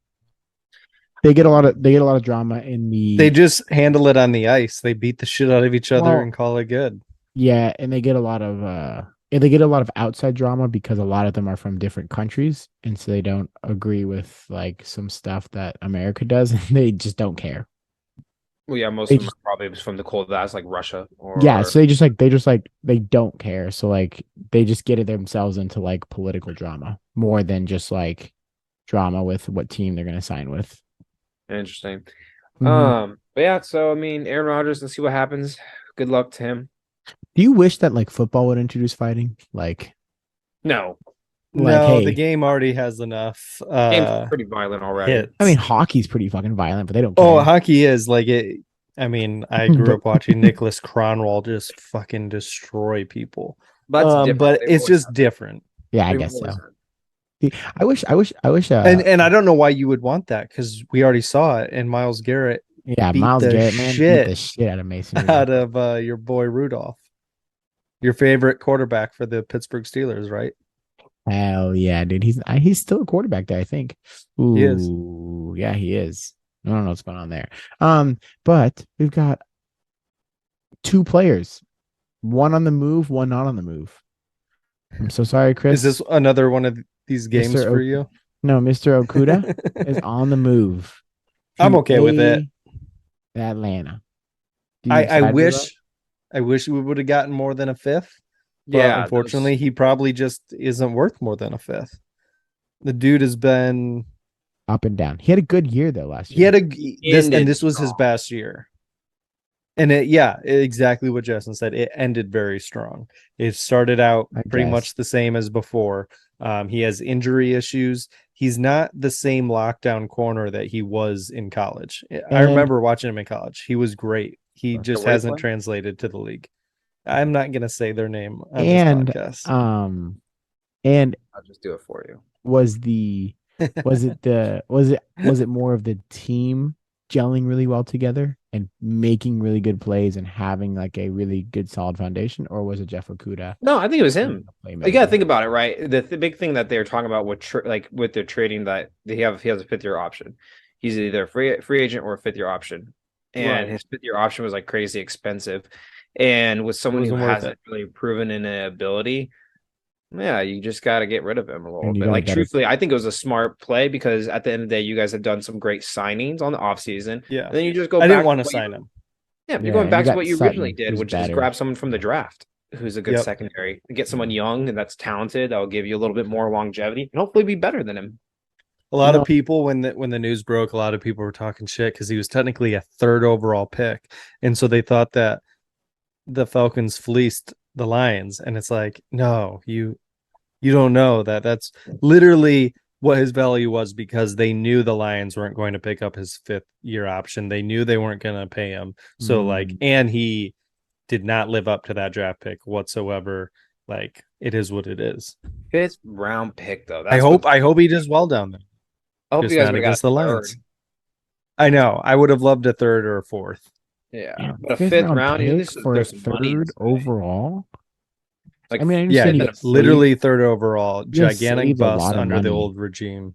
They get a lot of drama in the. They just handle it on the ice. They beat the shit out of each other and call it good. Yeah, and they get a lot of outside drama because a lot of them are from different countries, and so they don't agree with like some stuff that America does, and they just don't care. Well, yeah, most of them are probably from the cold ass, like Russia. So they don't care. So like they just get it themselves into like political drama more than just like drama with what team they're going to sign with. Interesting. But yeah, so I mean, Aaron Rodgers, let's see what happens. Good luck to him. Do you wish that like football would introduce fighting? Like, no. Like, No, the hey, game already has enough Game's pretty violent already. hits. I mean, hockey's pretty fucking violent, but they don't Oh, care. hockey is like it. I mean, I grew But up watching Nicholas Kronwall just fucking destroy people. But that's different. But They've it's always just had different. yeah, I They've guess always so. had I wish. And I don't know why you would want that because we already saw it. And Miles Garrett Yeah, beat Miles the Garrett, man, beat the shit shit out of Mason out Rudolph. of your boy Rudolph, your favorite quarterback for the Pittsburgh Steelers, right? Hell yeah, dude. He's still a quarterback there, I think. He is. Ooh, yeah, he is. I don't know what's going on there. But we've got two players, one on the move, one not on the move. I'm so sorry, Is Chris. this another one of these games Mr. for you? No, Mr. Okuda is on the move I'm to okay with it. Atlanta. You I excited about it? wish we would have gotten more than a fifth. But Yeah, unfortunately, he probably just isn't worth more than a fifth. The dude has been. Up and down. He had a good year though last He year. had this was his strong. best year. And exactly what Justin said. It ended very strong. It started out I pretty guess. much the same as before. He has injury issues. He's not the same lockdown corner that he was in college. I And- remember watching him in college. He was great. He just way he hasn't played? translated to the league. I'm not gonna say their name on And this podcast. and I'll just do it for you. was it more of the team gelling really well together and making really good plays and having like a really good solid foundation, or was it Jeff Okuda? No, I think it was him. You got to Playmaker? think about it, right? The big thing that they're talking about with with their trading that he has a 5th-year option. He's either a free agent or a 5th-year option, and Right. his 5th-year option was like crazy expensive. And with someone who wasn't worth hasn't it. really proven an ability, yeah, you just got to get rid of him a little And you bit. got a Like better- truthfully, I think it was a smart play because at the end of the day, you guys have done some great signings on the offseason. Yeah. And then you just go I back didn't want to what you- sign him. Yeah, Yeah, you're going and back you to got what you Sutton, originally did, who's which is better. grab someone from the draft who's a good Yep. secondary. Get someone young and that's talented. That'll give you a little bit more longevity and hopefully be better than him. A lot You know- of people, when the news broke, a lot of people were talking shit because he was technically a 3rd overall pick, and so they thought that the Falcons fleeced the Lions, and it's like, no, you don't know that. That's literally what his value was because they knew the Lions weren't going to pick up his 5th-year option. They knew they weren't going to pay him. So and he did not live up to that draft pick whatsoever. Like, it is what it is. 5th-round pick though. I hope he does well down there. I hope Just you guys not would have against got the a Lions. 3rd. I know. I would have loved a 3rd or a 4th. Yeah, but a 5th 5th round round, pick for a there's some money in 3rd this guy. overall. Like, I mean, I Yeah, understand you guys literally 3rd overall. you guys Gigantic saved a bust lot of under the money. old regime.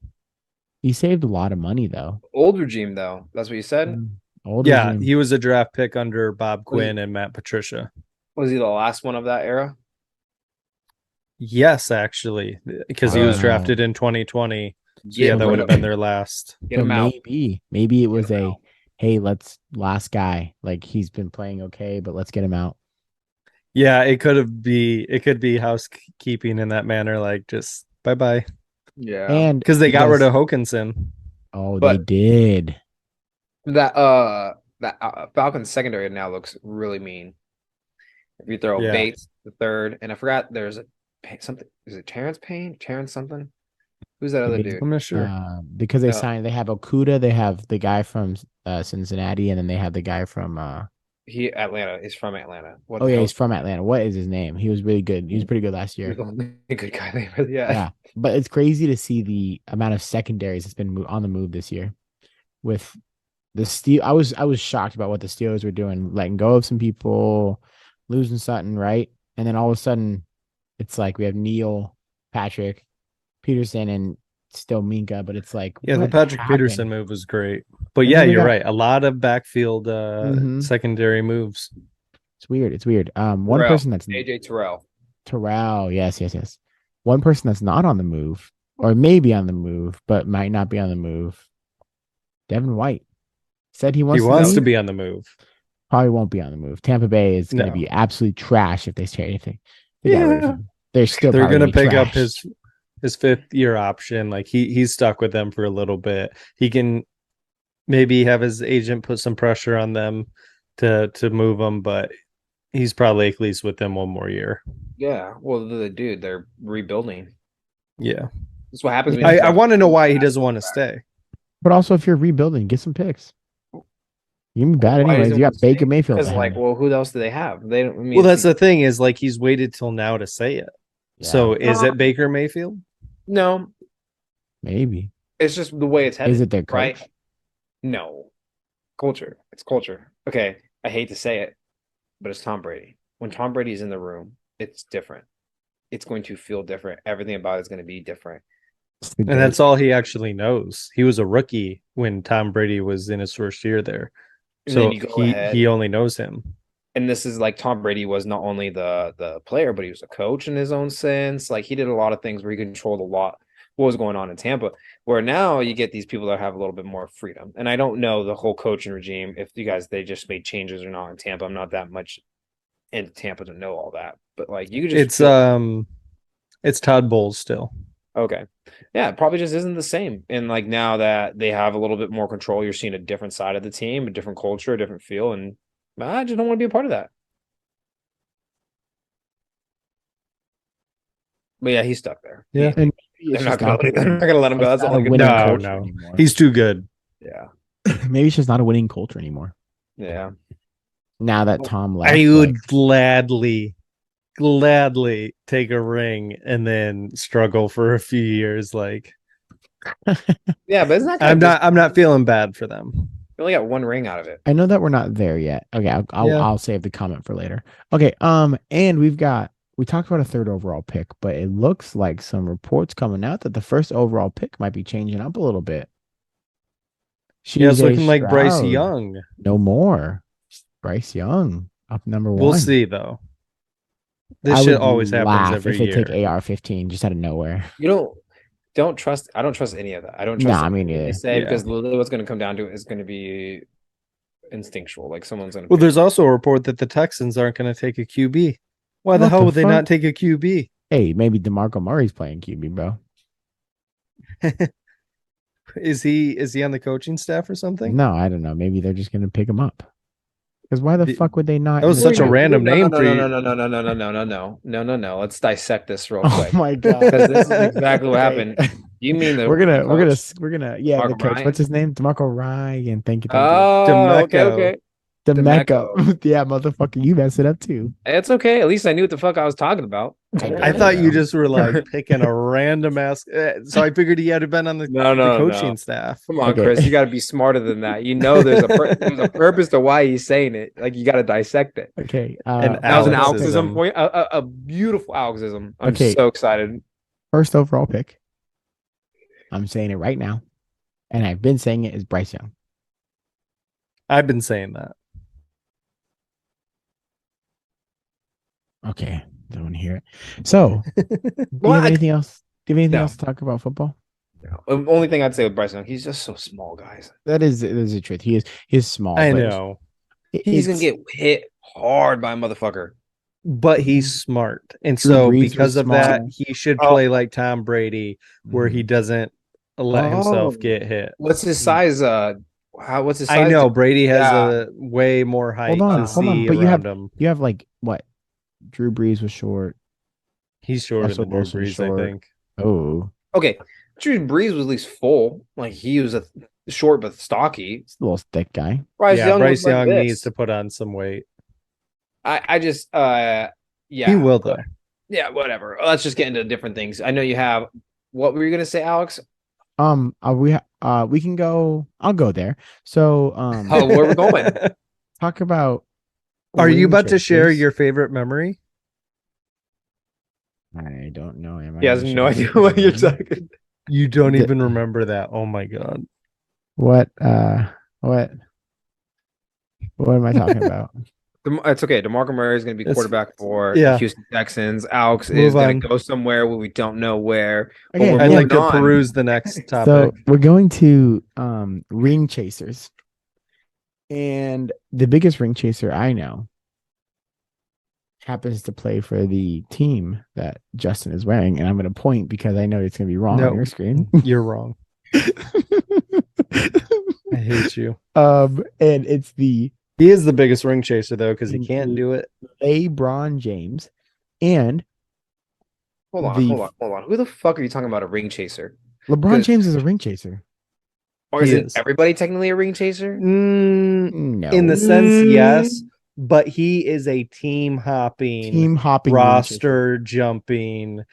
He saved a lot of money though. old regime though. That's what you said. Old Yeah, regime. he was a draft pick under Bob Was he- Quinn and Matt Patricia. Was he the last one of that era? Yes, actually, because he was Wow. drafted in 2020. So Get yeah, that rid would of have been him. their last. Get him out. Maybe it was him a out. hey, let's last guy. Like he's been playing okay, but let's get him out. Yeah, it could be housekeeping in that manner, like just bye-bye. Yeah. And Because they you got guys- rid of Hawkinson. Oh, they But- did. That Falcons secondary now looks really mean. If you throw Yeah. Bates the 3rd, and I forgot there's something. Is it Terrence Payne? Terrence something? Who's that other Maybe- dude? I'm not sure. Because they Yeah. signed. They have Okuda. They have the guy from Cincinnati, and then they have the guy from. Atlanta. He's from Atlanta. What Oh the yeah, hell? he's from Atlanta. What is his name? He was really good. He was pretty good last He's year. the only good guy there. Yeah. Yeah, but it's crazy to see the amount of secondaries that's been on the move this year. With the Steel, I was shocked about what the Steelers were doing, letting go of some people, losing Sutton, right, and then all of a sudden, it's like we have Neal, Patrick, Peterson, and still Minka, but it's like Yeah, the what Patrick happened? Peterson move was great. But And yeah, then we you're got- right. A lot of backfield Mhm. secondary moves. It's weird. It's weird. One Terrell. person that's AJ Terrell. Terrell. Yes. One person that's not on the move, or maybe on the move, but might not be on the move. Devin White said he wants. He wants to leave. be on the move. Probably won't be on the move. Tampa Bay is going to No. be absolutely trash if they say anything. They got rid of him. They're still. They're probably gonna pick up trash. his 5th-year option. Like he's stuck with them for a little bit. He can maybe have his agent put some pressure on them to move him, but he's probably at least with them one more year. Yeah. Well, the dude, they're rebuilding. Yeah. That's what happens. When I want to know why he doesn't want to stay. But also, if you're rebuilding, get some picks. You can be bad Why anyways. doesn't You got he Baker stay? Mayfield. Because like, well, who else do they have? They don't. I mean, Well, that's the thing is like he's waited till now to say it. Yeah. So is it Baker Mayfield? no. Maybe. It's just the way it's headed. Is it their coach? Right? No. Culture. It's culture. Okay. I hate to say it, but it's Tom Brady. When Tom Brady's in the room, it's different. It's going to feel different. Everything about it's going to be different. And that's all he actually knows. He was a rookie when Tom Brady was in his first year there. So he only knows him. And this is like Tom Brady was not only the player, but he was a coach in his own sense. Like he did a lot of things where he controlled a lot what was going on in Tampa, where now you get these people that have a little bit more freedom. And I don't know the whole coaching regime, if you guys, they just made changes or not in Tampa. I'm not that much into Tampa to know all that, but like you could just, it's Todd Bowles still. Okay. Yeah, it probably just isn't the same. And like now that they have a little bit more control, you're seeing a different side of the team, a different culture, a different feel. And I just don't want to be a part of that. But yeah, he's stuck there. Yeah. And they're not gonna let him go. That's all I'm gonna No. He's too good. Yeah. Maybe it's just not a winning culture anymore. Yeah. Now that Tom left. I would gladly take a ring and then struggle for a few years. Like, yeah, but isn't that I'm not feeling bad for them. You only got one ring out of it. I know that we're not there yet. Okay, I'll save the comment for later. Okay, and we talked about a third overall pick, but it looks like some reports coming out that the first overall pick might be changing up a little bit. It's looking like Bryce Young. No more. Bryce Young up number 1. We'll see though. This shit always happens every year. If they take AR-15 just out of nowhere. You don't trust. I don't trust any of that. I don't trust. No, I mean, they say because literally what's going to come down to it is going to be instinctual. Like someone's going to. Well, there's also a report that the Texans aren't going to take a QB. Why the hell would they not take a QB? Hey, maybe DeMarco Murray's playing QB, bro. Is he on the coaching staff or something? No, I don't know. Maybe they're just going to pick him up. Because why the fuck would they not? That was such a random name for you. No. Let's dissect this real quick. Oh my god! Because this is exactly what happened. You mean we're gonna the coach. What's his name? DeMarco Ryan. Thank you. Okay. DeMeco. Yeah, motherfucker, you messed it up too. It's okay. At least I knew what the fuck I was talking about. I thought you just were like picking a random ass. So I figured he had been on the coaching staff. Come on, Chris. You got to be smarter than that. You know, there's a purpose to why he's saying it. Like you got to dissect it. Okay. That was an Alexism point. A beautiful Alexism. I'm so excited. First overall pick. I'm saying it right now, and I've been saying it is Bryce Young. I've been saying that. Okay, don't want to hear it. So, do you have anything else? Do you have anything else to talk about football? No. The only thing I'd say with Bryce Young, he's just so small, guys. That is the truth. He is small. I know. He's gonna get hit hard by a motherfucker. But he's smart, and so because of that, he should play like Tom Brady, where he doesn't let himself get hit. What's his size? What's his size? I know Brady has a way more height. Hold on. But you have like what? Drew Brees was short. He's shorter than Drew Brees, I think. Oh, okay. Drew Brees was at least full. Like he was a short but stocky. It's a little thick guy. Bryce Young needs to put on some weight. I just he will though. Yeah, whatever. Let's just get into different things. I know you have. What were you gonna say, Alex? We can go. I'll go there. So, where we're going? Talk about. Are you about to share your favorite memory? I don't know. He has no idea what you're talking. You don't even remember that. Oh my god. What am I talking about? It's okay. DeMarco Murray is going to be quarterback for the Houston Texans. Alex is going to go somewhere where we don't know where. Okay, I'd like to peruse the next topic. So we're going to ring chasers. And the biggest ring chaser I know happens to play for the team that Justin is wearing. And I'm going to point because I know it's going to be wrong on your screen. You're wrong. I hate you. And it's he is the biggest ring chaser though, because he can't do it. LeBron James. And Hold on. Who the fuck are you talking about? A ring chaser? LeBron James is a ring chaser. Or isn't everybody technically a ring chaser? No. In the sense, yes, but he is a team hopping roster jumping.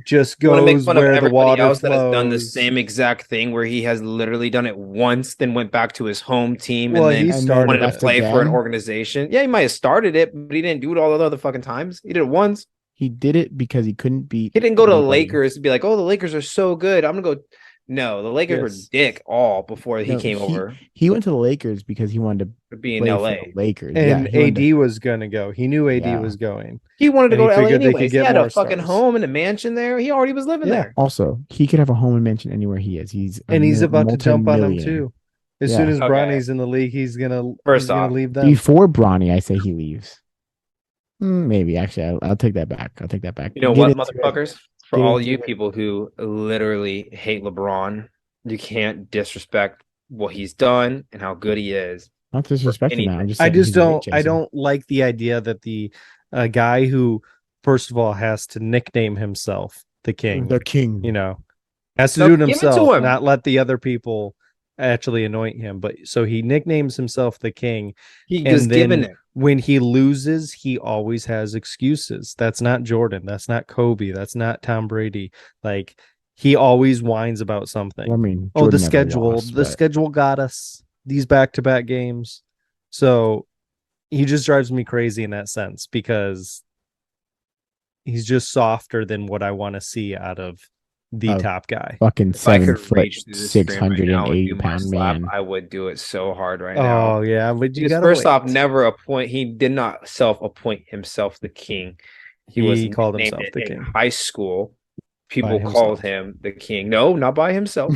Just goes make fun where of the water else flows. That has done the same exact thing where he has literally done it once, then went back to his home team and then wanted to play for an organization. Yeah, he might have started it, but he didn't do it all the other fucking times. He did it once. He did it because he couldn't beat. He didn't go to the Lakers to be like, "Oh, the Lakers are so good. I'm gonna go." No, the Lakers were dick all before he came over. He went to the Lakers because he wanted to be in LA. Lakers. And AD was gonna go. He knew AD was going. He wanted to go to LA anyways. He had a fucking home and a mansion there. He already was living there. Also, he could have a home and mansion anywhere he is. He's about to jump on him too. As soon as Bronny's in the league, he's gonna leave them. Before Bronny, I say he leaves. Maybe actually, I'll take that back. You know what, motherfuckers? For all you people who literally hate LeBron, you can't disrespect what he's done and how good he is. Not disrespecting that. I don't like the idea that the guy who, first of all, has to nickname himself the king. The king. Has to do it himself, not let the other people actually anoint him. But so he nicknames himself the king. He was given it. When he loses, he always has excuses. That's not Jordan. That's not Kobe. That's not Tom Brady. Like, he always whines about something. Well, I mean, the schedule. The schedule got us these back-to-back games. So he just drives me crazy in that sense because he's just softer than what I want to see out of the top guy. Fucking 7 foot, 680 pound man. I would do it so hard right now. Oh yeah, but you gotta first off, he did not self-appoint himself the king. He called himself the king. In high school, people called him the king. No, not by himself.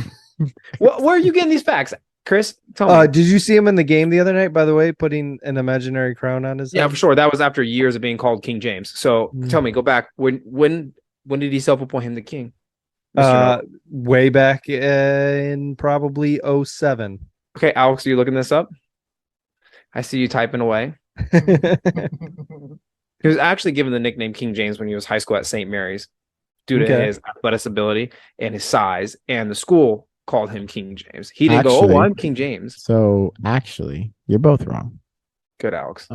Where are you getting these facts, Chris? Tell me. Did you see him in the game the other night? By the way, putting an imaginary crown on his head? Yeah, for sure. That was after years of being called King James. So tell me, go back. When did he self-appoint him the king? Way back in probably 07. Okay, Alex, are you looking this up? I see you typing away. He was actually given the nickname King James when he was high school at St. Mary's due to his athletic ability and his size, and the school called him King James. He didn't go, "Oh, I'm King James." So actually, you're both wrong. Good, Alex.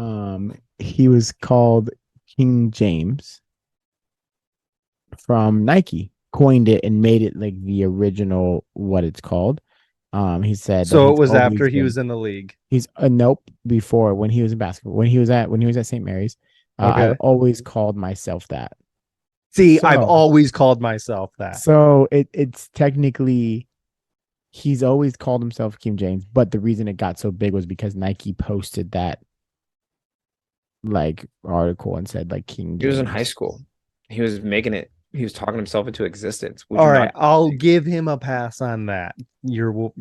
He was called King James from Nike. Coined it and made it like the original what it's called. He said so. It was after he was in the league. He's nope, before when he was in basketball, when he was at St. Mary's. I've always called myself that. I've always called myself that. So it's technically he's always called himself King James, but the reason it got so big was because Nike posted that like article and said like King James. He was in high school. He was making it. He was talking himself into existence. All right, I'll give him a pass on that. You're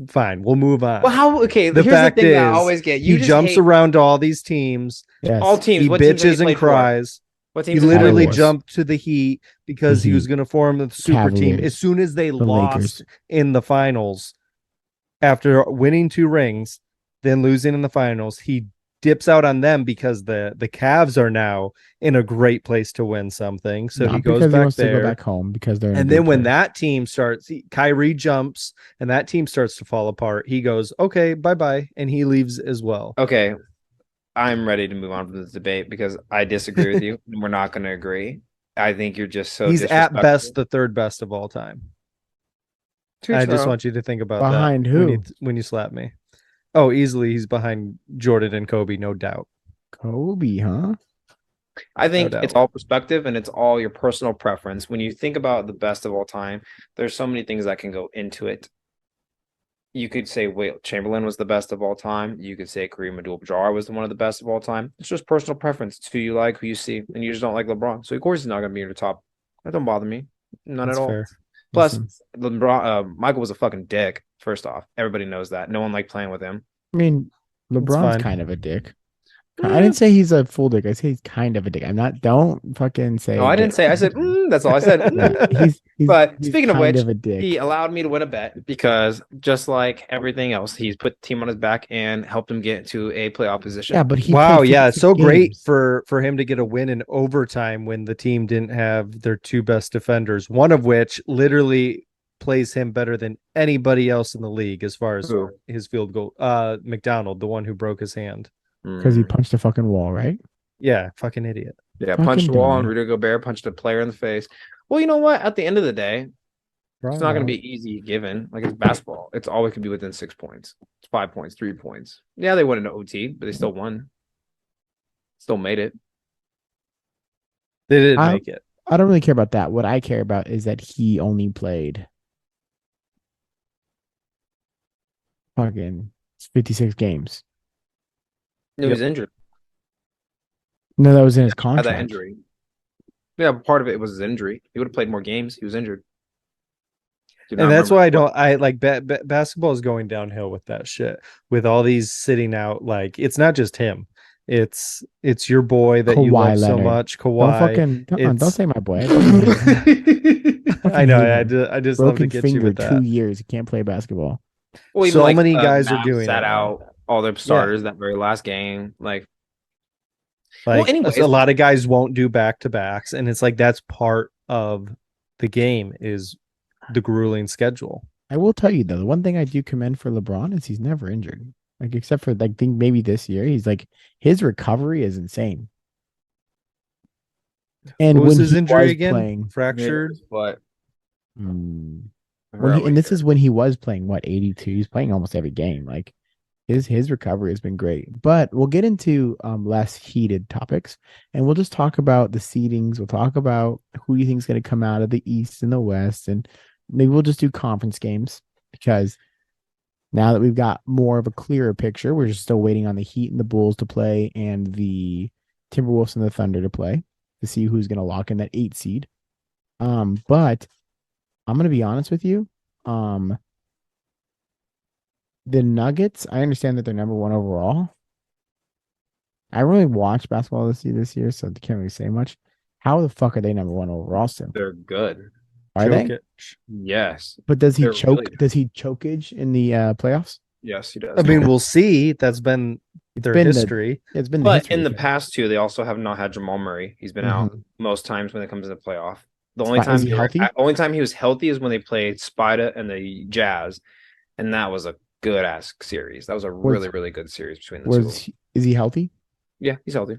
fine. We'll move on. Well, how? Okay, the fact is, I always get he jumps around to all these teams. Yes. All teams. He bitches and cries. He literally jumped to the Heat because he was going to form the super team. As soon as they lost in the finals, after winning 2 rings, then losing in the finals, he dips out on them because the Cavs are now in a great place to win something. So he goes back there, go back home because they're. And then when that team starts, Kyrie jumps and that team starts to fall apart. He goes, "Okay, bye-bye," and he leaves as well. Okay, I'm ready to move on from this debate because I disagree with you. We're not going to agree. I think you're just so. He's at best the 3rd best of all time. I just want you to think about behind that who when you slap me. Oh, easily he's behind Jordan and Kobe, no doubt. Kobe, huh? I think it's all perspective and it's all your personal preference. When you think about the best of all time, there's so many things that can go into it. You could say Wilt Chamberlain was the best of all time. You could say Kareem Abdul-Jabbar was one of the best of all time. It's just personal preference. It's who you like, who you see, and you just don't like LeBron. So of course he's not going to be in the top. That don't bother me. None at all. Fair. Plus, LeBron, Michael was a fucking dick. First off, everybody knows that. No one liked playing with him. I mean, LeBron's kind of a dick. I didn't say he's a full dick. I say he's kind of a dick. I'm not. Don't fucking say. No, I didn't say. I said That's all I said. Yeah, But he's speaking of kind which, of a dick. he allowed me to win a bet because just like everything else, he's put the team on his back and helped him get to a playoff position. Yeah, but he Wow, played yeah, 56 so great games. for him to get a win in overtime when the team didn't have their two best defenders, one of which literally plays him better than anybody else in the league as far as Who? his field goal. McDonald, the one who broke his hand. Because he punched a fucking wall, right? Yeah, fucking idiot. Yeah, Fucking punched the wall and dummy. Rudy Gobert punched a player in the face. Well, you know what? At the end of the day, it's not going to be easy given. Like it's basketball. It's always going to be within 6 points. It's 5 points, 3 points. Yeah, they went into OT, but they still won. Still made it. They didn't make it. I don't really care about that. What I care about is that he only played fucking 56 games. No, he's injured. No, that was in his Had contract. that injury. Yeah, part of it was his injury. He would have played more games. He was injured. And that's why I like basketball is going downhill with that shit. With all these sitting out, like it's not just him. It's your boy that you love so much, Kawhi. Don't say my boy. I know. I just love to broken get you finger with that. 2 years. He can't play basketball. Well, even So like, many guys are Mavs doing sat it. out all their starters that very last game. Like Like anyways, a lot of guys won't do back to backs, and it's like that's part of the game is the grueling schedule. I will tell you though, the one thing I do commend for LeBron is he's never injured. Like except for like think maybe this year, he's like his recovery is insane. And What was when his he injury was again? playing, Fractured. But when this is when he was playing 82. He's playing almost every game. Like his recovery has been great. But we'll get into less heated topics and we'll just talk about the seedings. We'll talk about who you think is going to come out of the East and the West, and maybe we'll just do conference games because now that we've got more of a clearer picture, we're just still waiting on the Heat and the Bulls to play and the Timberwolves and the Thunder to play to see who's going to lock in that 8 seed. But I'm going to be honest with you. The Nuggets, I understand that they're number 1 overall. I really watched basketball this year, so I can't really say much. How the fuck are they number 1 overall still? they're good. Are they? Yes. But does he They're choke? really good. Does he chokage in the playoffs? Yes, he does. I mean, we'll see. That's been their history. It's been. But in the past too, they also have not had Jamal Murray. He's been out Mhm. most times when it comes to the playoff. The Is only time he healthy? only time he was healthy is when they played Spida and the Jazz, and that was a good ass series. That was a really really good series between the two. Is he healthy? Yeah, he's healthy.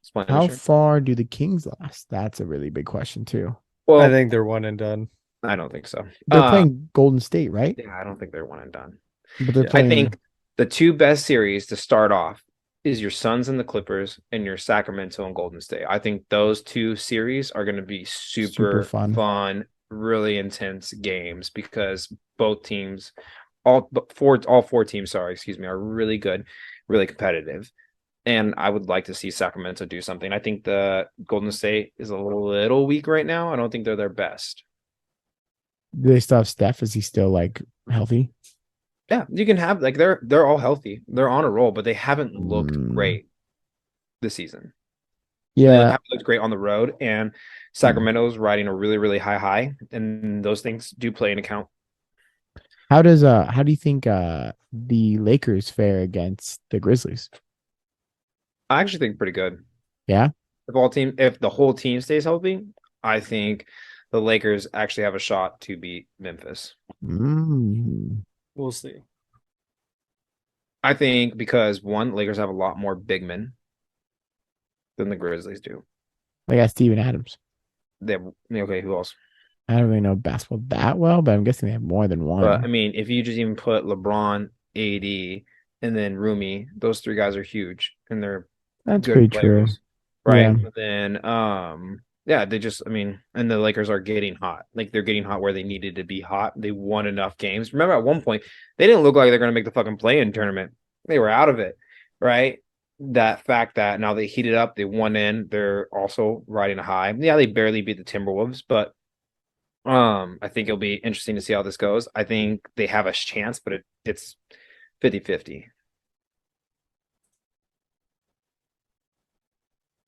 He's playing How this year. far do the Kings last? That's a really big question too. Well, I think they're one and done. I don't think so. They're playing Golden State, right? Yeah, I don't think they're one and done. But they're Yeah. playing. I think the two best series to start off is your Suns and the Clippers and your Sacramento and Golden State. I think those two series are going to be super fun, really intense games because both teams, all four teams, are really good, really competitive. And I would like to see Sacramento do something. I think the Golden State is a little weak right now. I don't think they're their best. Do they still have Steph? Is he still like healthy? Yeah, you can have like they're all healthy. They're on a roll, but they haven't looked great this season. Yeah, they haven't looked great on the road, and Sacramento's riding a really really high, and those things do play an account. How do you think the Lakers fare against the Grizzlies? I actually think pretty good. Yeah, if the whole team stays healthy, I think the Lakers actually have a shot to beat Memphis. We'll see. I think because one, Lakers have a lot more big men than the Grizzlies do. They got Steven Adams. Okay, who else? I don't really know basketball that well, but I'm guessing they have more than one. But I mean, if you just even put LeBron, AD, and then Rumi, those 3 guys are huge, and they're that's good pretty players, true, right? Yeah. Then yeah, and the Lakers are getting hot. Like they're getting hot where they needed to be hot. They won enough games. Remember at one point, they didn't look like they're going to make the fucking play-in tournament. They were out of it, right? That fact that now they heated up, they won in. They're also riding a high. Yeah, they barely beat the Timberwolves, but I think it'll be interesting to see how this goes. I think they have a chance, but it's 50-50.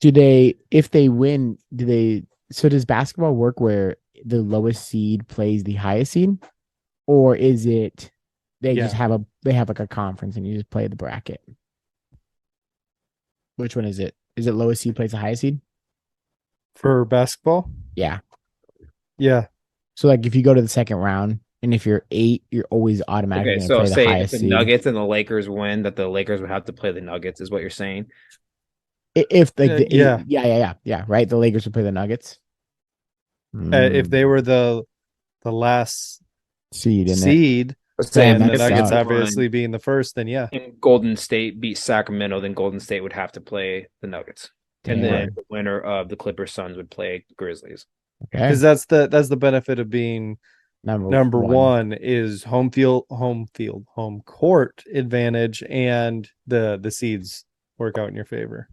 If they win, do they So does basketball work where the lowest seed plays the highest seed, or is it they just Yeah. have like a conference and you just play the bracket? Which one is it? Is it lowest seed plays the highest seed? For basketball? Yeah. Yeah. So like if you go to the second round and if you're 8, you're always automatically Okay, going to so play the say if highest the seed. Nuggets and the Lakers win, that the Lakers would have to play the Nuggets, is what you're saying? If like the 8, Yeah. yeah, right. The Lakers would play the Nuggets. If they Mm, were the last seed in it. seed, Let's say Damn, and if the that the Nuggets sucks. obviously being the first, then yeah. and Golden State beat Sacramento, then Golden State would have to play the Nuggets. And then Damn. the winner of the Clippers Suns would play Grizzlies. Okay. Because that's the benefit of being number one is home court advantage, and the seeds work out in your favor.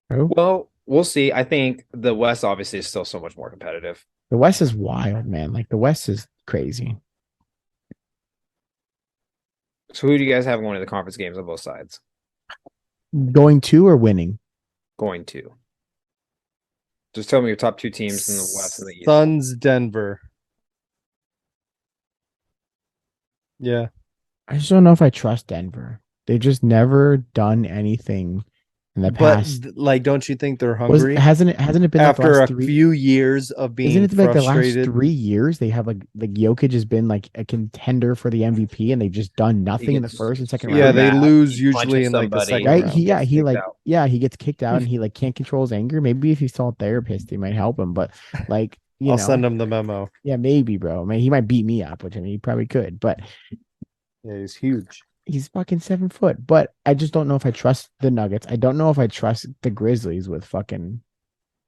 Oh, Well, we'll see. I think the West obviously is still so much more competitive. the West is wild, man. Like the West is crazy. So who do you guys have going to the conference games on both sides? Going to or winning? Going to. Just tell me your top 2 teams in the West and the East. Suns, Denver. Yeah. I just don't know if I trust Denver. They've just never done anything in the But past. like, don't you think they're hungry? Hasn't it been like the After last a 3? few years of Isn't being it like the last frustrated? 3 years they have like Jokic has been like a contender for the MVP and they've just done nothing in the gets first and second Yeah, round? they mad, lose he usually punches in like the somebody, second Right? round. He gets kicked out. he gets kicked out and he like can't control his anger. Maybe if he saw a therapist, he might help him. But like, I'll send him the memo. yeah, maybe, bro. I mean, he might beat me up, which I mean he probably could, but Yeah, he's huge. he's fucking 7 foot. But I just don't know if I trust the Nuggets. I don't know if I trust the Grizzlies with fucking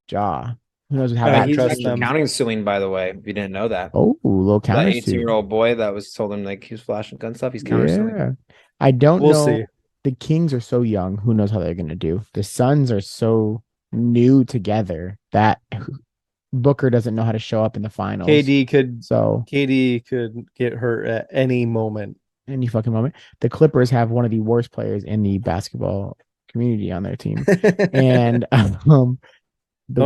Jaw. Who knows how I that He's trust actually them. counting suing, by the way, if you didn't know that. Oh, little That counter 18-year-old boy that was told him like he was flashing gun stuff, he's counter suing. Yeah. I don't We'll know. see. The Kings are so young. Who knows how they're going to do? The Suns are so new together that Booker doesn't know how to show up in the finals. KD could get hurt at any moment. Any fucking moment. The Clippers have one of the worst players in the basketball community on their team. And Don't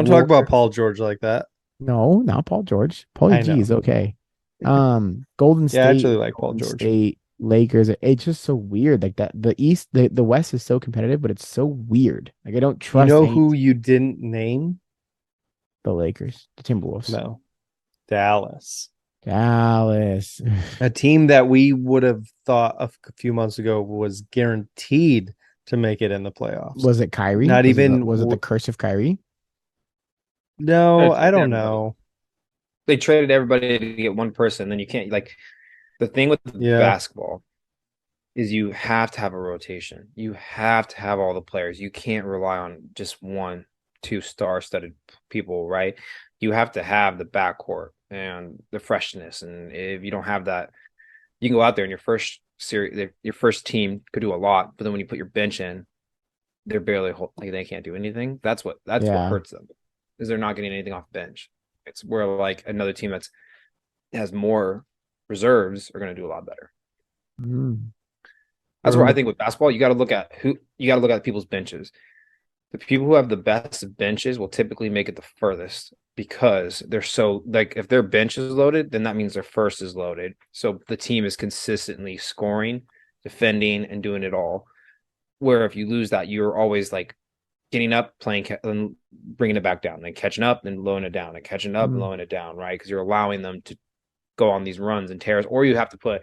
talk about Paul George like that. No, not Paul George. Paulie G is okay. Golden State. Yeah, I actually like Paul George. State, Lakers. It's just so weird. Like that. The East, the West is so competitive, but it's so weird. Like I don't trust. You know who you didn't name? The Lakers, the Timberwolves. No, Dallas. A team that we would have thought a few months ago was guaranteed to make it in the playoffs. Was it Kyrie? Was it the curse of Kyrie? No, I don't know. They traded everybody to get one person. Then you can't like the thing with basketball is you have to have a rotation. You have to have all the players. You can't rely on just 1, 2 star-studded people, right? You have to have the backcourt and the freshness. And if you don't have that, you can go out there in your first series, your first team could do a lot, but then when you put your bench in, they're barely like they can't do anything. That's what hurts them, is they're not getting anything off bench. It's where like another team has more reserves are going to do a lot better. That's where I think with basketball, you got to look at people's benches. The people who have the best benches will typically make it the furthest because they're so like if their bench is loaded, then that means their first is loaded. So the team is consistently scoring, defending, and doing it all. Where if you lose that, you're always like getting up, playing, and bringing it back down, then catching up, then lowering it down, and catching up, and lowering it down, right? Because you're allowing them to go on these runs and tears, or you have to put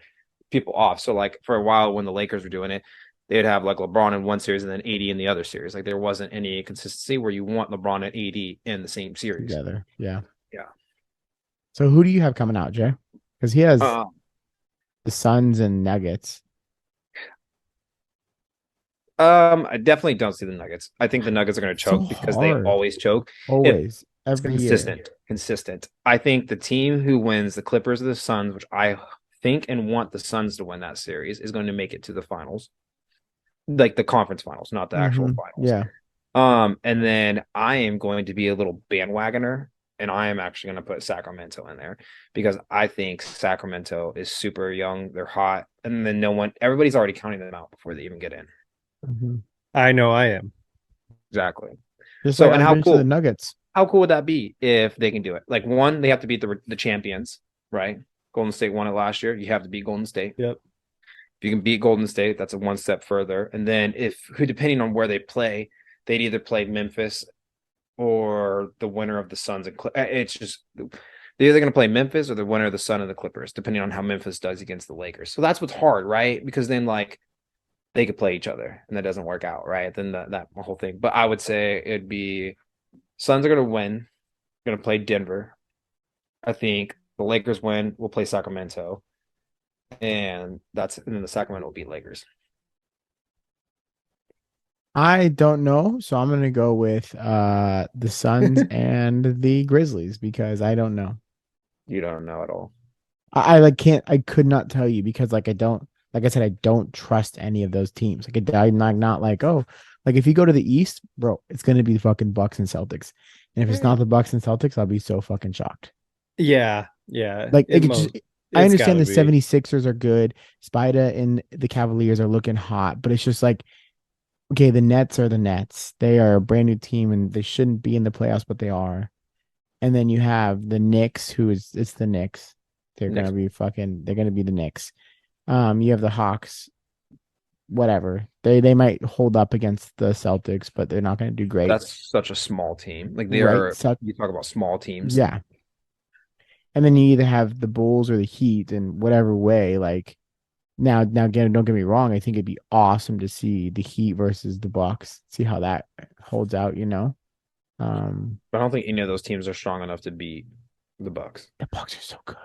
people off. So like for a while when the Lakers were doing it, they'd have like LeBron in one series and then AD in the other series. Like there wasn't any consistency where you want LeBron and AD in the same series together. Yeah. Yeah. So who do you have coming out, Jay? Because he has the Suns and Nuggets. I definitely don't see the Nuggets. I think the Nuggets are going to choke because they always choke. Always. Every year. Consistent. I think the team who wins the Clippers or the Suns, which I think and want the Suns to win that series, is going to make it to the finals. Like the conference finals, not the actual finals. Yeah. And then I am going to be a little bandwagoner, and I am actually going to put Sacramento in there because I think Sacramento is super young. They're hot. And then everybody's already counting them out before they even get in. I know I am. Exactly. Just so, and how cool Oh. the Nuggets. How cool would that be if they can do it? Like, one, they have to beat the champions, right? Golden State won it last year. You have to beat Golden State. Yep. If you can beat Golden State, that's a one step further. And then depending on where they play, they'd either play Memphis or the winner of the Suns and it's just they're either going to play Memphis or the winner of the Sun and the Clippers, depending on how Memphis does against the Lakers. So that's what's hard, right? Because then like they could play each other and that doesn't work out, right? Then that whole thing. But I would say it'd be Suns are going to win, going to play Denver. I think the Lakers win, we'll play Sacramento. And then the Sacramento will beat Lakers. I don't know, so I'm gonna go with the Suns and the Grizzlies because I don't know. You don't know at all. I could not tell you because like I said, I don't trust any of those teams. Like I'm not like, oh, like if you go to the East, bro, it's gonna be the fucking Bucks and Celtics. And if it's not the Bucks and Celtics, I'll be so fucking shocked. Yeah. Like I understand the 76ers are good. Spida and the Cavaliers are looking hot, but it's just like, okay, the Nets are the Nets. They are a brand new team and they shouldn't be in the playoffs, but they are. And then you have the Knicks, it's the Knicks. They're gonna be the Knicks. You have the Hawks, whatever. They might hold up against the Celtics, but they're not gonna do great. That's such a small team. Like you talk about small teams. Yeah. And then you either have the Bulls or the Heat in whatever way. Like now again, don't get me wrong. I think it'd be awesome to see the Heat versus the Bucks. See how that holds out, you know. But I don't think any of those teams are strong enough to beat the Bucks. The Bucks are so good.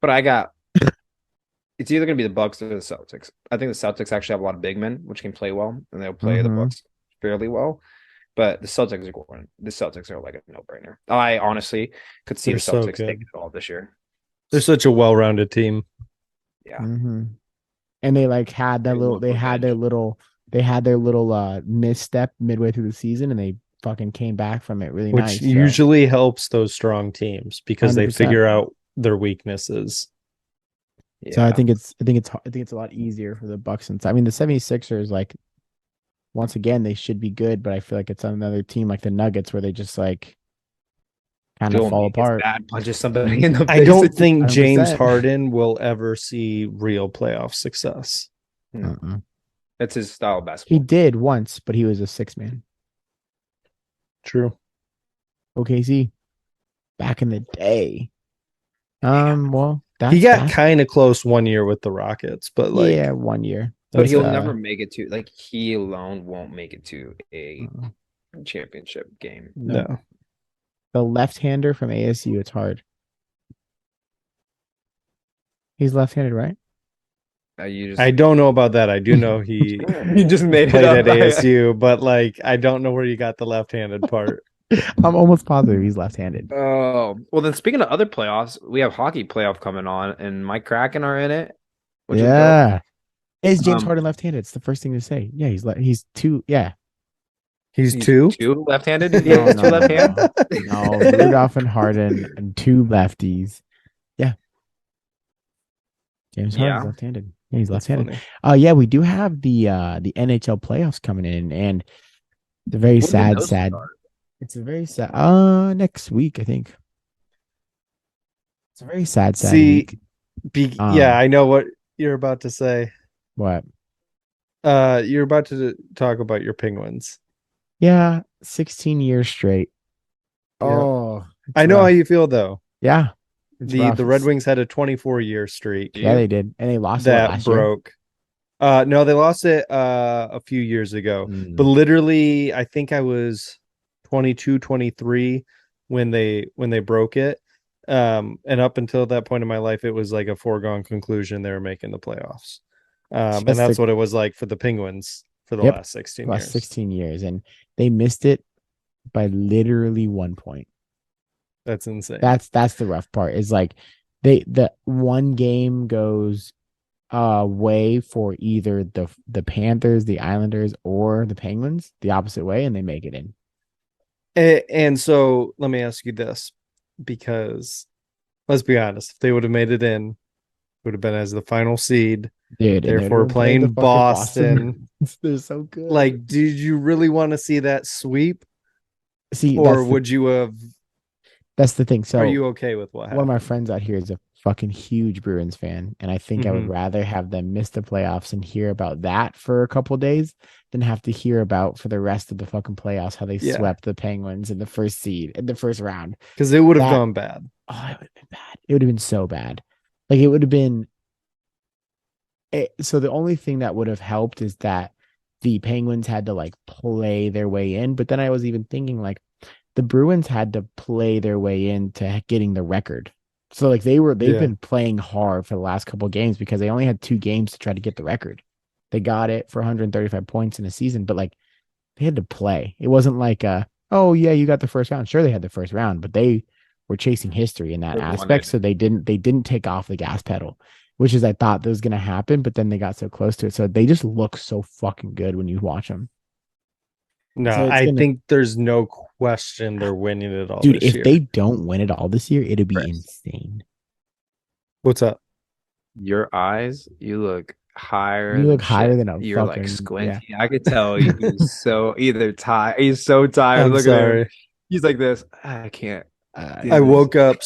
But it's either going to be the Bucks or the Celtics. I think the Celtics actually have a lot of big men, which can play well, and they'll play the Bucks fairly well. But the Celtics are like a no-brainer. I honestly could see the Celtics taking it all this year. They're such a well-rounded team. Yeah. Mm-hmm. And they like had that little they had their little misstep midway through the season and they fucking came back from it really nice. Which usually helps those strong teams because 100%. They figure out their weaknesses. Yeah. So I think it's a lot easier for the Bucks and I mean the 76ers like once again, they should be good, but I feel like it's another team like the Nuggets where they just like kind of fall apart. Punches somebody in the face. I don't think 100%. James Harden will ever see real playoff success. That's his style of basketball. He did once, but he was a 6-man. True. OKC back in the day. Well, he got kind of close 1 year with the Rockets, but like 1 year. But he'll never make it to he alone won't make it to a championship game. No. The left-hander from ASU, it's hard. He's left-handed, right? I don't know about that. I do know he he just made played it up at ASU, but like I don't know where you got the left-handed part. I'm almost positive he's left-handed. Oh, well then speaking of other playoffs, we have hockey playoff coming on and Mike Kraken are in it. Is James Harden left-handed? It's the first thing to say. Yeah, he's two. Yeah. He's two left-handed? Yeah, two left hands? No, Rudolph and Harden and two lefties. Yeah. James Harden's left-handed. Yeah, he's left-handed. Yeah, we do have the NHL playoffs coming in, and it's a very sad. It's a very sad. Next week, I think. It's a very sad week. I know what you're about to say. What? You're about to talk about your Penguins. Yeah, 16 years straight. Yeah. Oh, I know how you feel though. Yeah. The Red Wings had a 24-year streak. Yeah, they did. And they lost that it last broke. Year. No, they lost it a few years ago. But literally, I think I was 22, 23 when they broke it. And up until that point in my life, it was like a foregone conclusion they were making the playoffs. And that's what it was like for the Penguins for the last 16 years. 16 years. And they missed it by literally 1 point. That's insane. That's the rough part. Is like the one game goes way for either the Panthers, the Islanders, or the Penguins, the opposite way, and they make it in. And so let me ask you this, because let's be honest, if they would have made it in, it would have been as the final seed. Dude, therefore playing Boston. They're so good. Like, did you really want to see that sweep? See, Or would you have? That's the thing. So are you okay with what happened? one of my friends out here is a fucking huge Bruins fan, and I think I would rather have them miss the playoffs and hear about that for a couple days than have to hear about for the rest of the fucking playoffs how they swept the Penguins in the first seed in the first round. Because it would have gone bad. Oh, it would have been bad. It would have been so bad. Like it would have been. So the only thing that would have helped is that the Penguins had to like play their way in. But then I was even thinking like the Bruins had to play their way into getting the record. So like they've been playing hard for the last couple of games because they only had 2 games to try to get the record. They got it for 135 points in a season, but like they had to play. It wasn't like oh yeah, you got the first round. Sure, they had the first round, but they were chasing history in that aspect. So they didn't take off the gas pedal, which is I thought that was gonna happen, but then they got so close to it. So they just look so fucking good when you watch them. No, So I think there's no question they're winning it all. Dude, this if year. they don't win it all this year, it'd be insane. What's up? Your eyes, you look higher. You look higher than a You're fucking like squinty. yeah. I could tell he's so either tired. He's so tired. I'm Look sorry. at him. He's like this. I can't. I woke up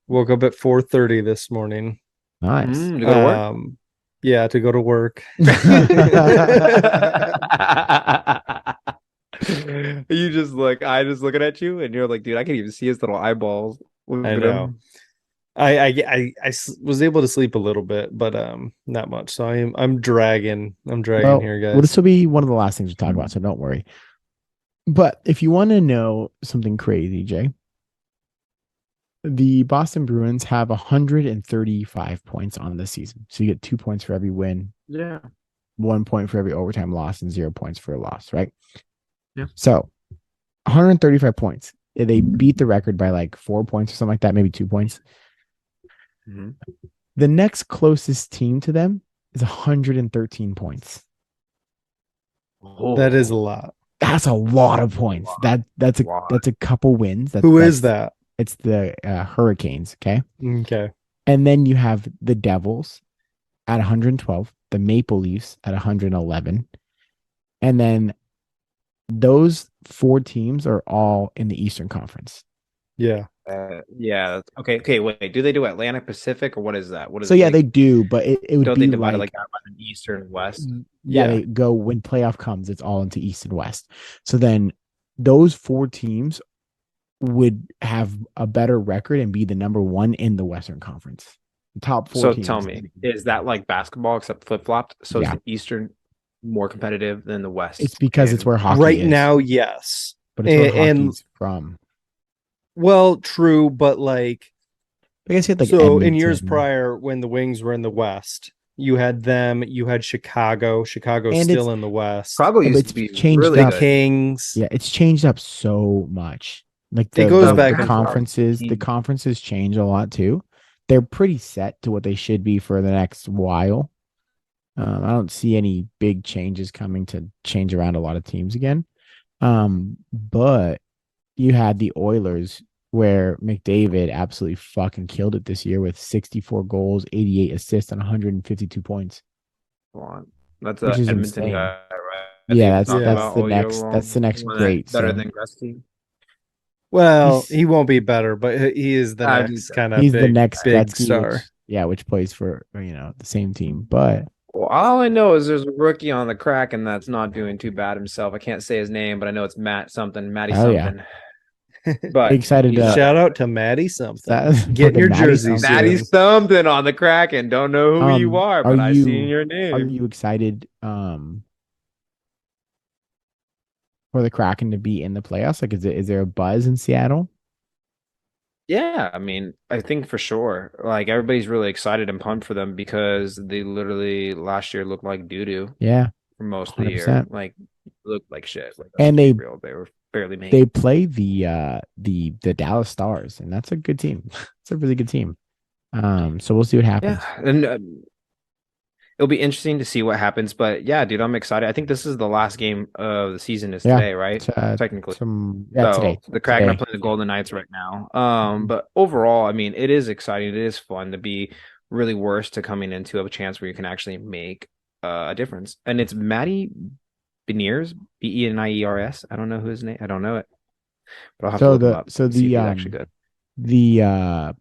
woke up at 4:30 this morning. Nice. To go to work? Yeah, to go to work. You just look. I just looking at you, and you're like, dude, I can't even see his little eyeballs. Look I at know. him. I was able to sleep a little bit, but not much. So I'm dragging here, guys. Well, this will be one of the last things we talk about, so don't worry. But if you want to know something crazy, Jay, the Boston Bruins have 135 points on this season. So you get 2 points for every win. Yeah. 1 point for every overtime loss and 0 points for a loss, right? Yeah. So 135 points. They beat the record by like 4 points or something like that, maybe 2 points. Mm-hmm. The next closest team to them is 113 points. Oh, that is a lot. That's a lot of points. That's a couple wins. Who is that? It's the Hurricanes. Okay. Okay. And then you have the Devils at 112, the Maple Leafs at 111, and then those 4 teams are all in the Eastern Conference. Yeah. Yeah. Okay. Wait. Do they do Atlantic Pacific or what is that? What is so? Yeah, they do, but it would don't be they divide like it like that by the Eastern and West? Yeah, they go when playoff comes. It's all into East and West. So then those 4 teams would have a better record and be the number 1 in the Western Conference. The top 4 So teams. tell me, is that like basketball except flip flopped? So is the Eastern more competitive than the West? It's because it's where hockey right is. now, yes, but it's where hockey's from. Well, true, but like, I guess you had like so Edmonton. in years prior, when the Wings were in the West, you had them. You had Chicago. Chicago's And still in the West. Chicago used to be changed really up. good. Kings. Yeah, it's changed up so much. Like It goes back the and conferences. The conferences change a lot too. They're pretty set to what they should be for the next while. I don't see any big changes coming to change around a lot of teams again. But you had the Oilers where McDavid absolutely fucking killed it this year with 64 goals, 88 assists, and 152 points. That's which is Edmonton insane. guy, right? Yeah, that's the next great. Better so. than Gretzky. Well, he won't be better, but he is the next kind of he's big, the next big Gretzky, star. Which plays for the same team. But well, all I know is there's a rookie on the Kraken that's not doing too bad himself. I can't say his name, but I know it's Matty something. Yeah. But excited to shout out to Matty something. Get your jersey. Matty something on the Kraken. Don't know who you are, but I seen your name. Are you excited for the Kraken to be in the playoffs? Like, is there a buzz in Seattle? Yeah, I mean, I think for sure. Like everybody's really excited and pumped for them because they literally last year looked like doo-doo. Yeah. For most 100%. of the year. Like looked like shit. Like, and they were barely made. They play the Dallas Stars, and that's a good team. It's a really good team. So we'll see what happens. Yeah, and it'll be interesting to see what happens. But yeah, dude, I'm excited. I think this is the last game of the season is today, right? Technically. Today. The Kraken are playing the Golden Knights right now. But overall, I mean, it is exciting. It is fun to be really worse to coming into a chance where you can actually make a difference. And it's Matty Beniers, Beniers. I don't know who his name. I don't know it, but I'll have to So look him up. See if he's actually good. the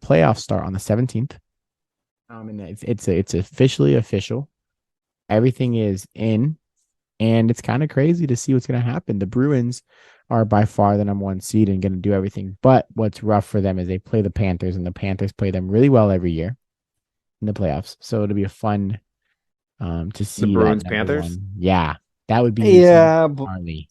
playoffs start on the 17th. And it's officially official. Everything is in, and it's kind of crazy to see what's going to happen. The Bruins are by far the number 1 seed and going to do everything. But what's rough for them is they play the Panthers, and the Panthers play them really well every year in the playoffs. So it'll be a fun to see The Bruins that Panthers. Yeah, that would be but gnarly.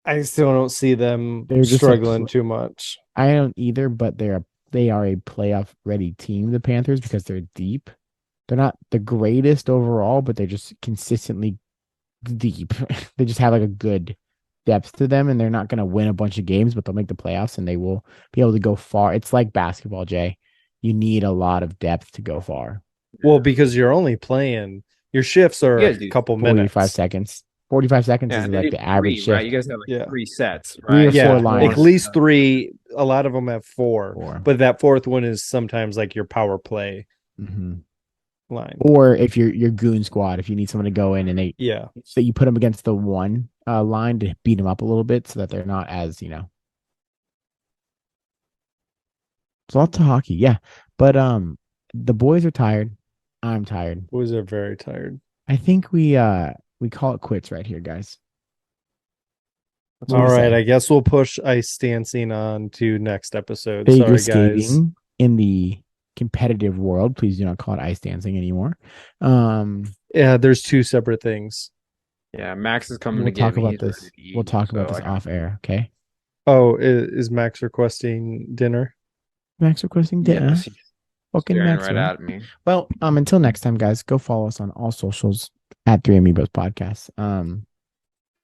I still don't see them They're just struggling too much. I don't either, but they are a playoff ready team, the Panthers, because they're deep. They're not the greatest overall, but they're just consistently deep. They just have like a good depth to them, and they're not going to win a bunch of games, but they'll make the playoffs and they will be able to go far. It's like basketball, Jay. You need a lot of depth to go far. Well, because you're only playing, your shifts are a couple 45 minutes. seconds. 45 seconds is like the average shift. Right? You guys have like 3 sets, right? 3 or 4 lines. At least 3. A lot of them have 4. But that 4th one is sometimes like your power play line. Or if your goon squad, if you need someone to go in and so you put them against the 1 line to beat them up a little bit so that they're not as, It's lots of hockey, yeah. But the boys are tired. I'm tired. Boys are very tired. I think we call it quits right here, guys. All right, I guess we'll push ice dancing on to next episode. Figure Sorry, guys. skating in the competitive world. Please do not call it ice dancing anymore. Yeah, there's 2 separate things. Yeah, Max is coming we'll to talk get me. about this. We'll talk about this off air, okay? Oh, is Max requesting dinner? Max requesting dinner. Yes, fucking Max right at me. Well, until next time, guys, go follow us on all socials at 3 Amigos Podcast.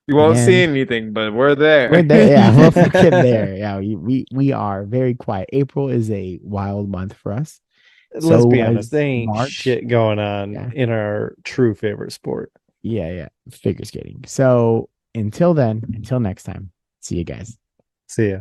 You won't see anything, but we're there. We're there, yeah. We're fucking there. Yeah, we are very quiet. April is a wild month for us. Let's be honest, there ain't shit going on in our true favorite sport. Yeah, figure skating. So until then, until next time, see you guys. See ya.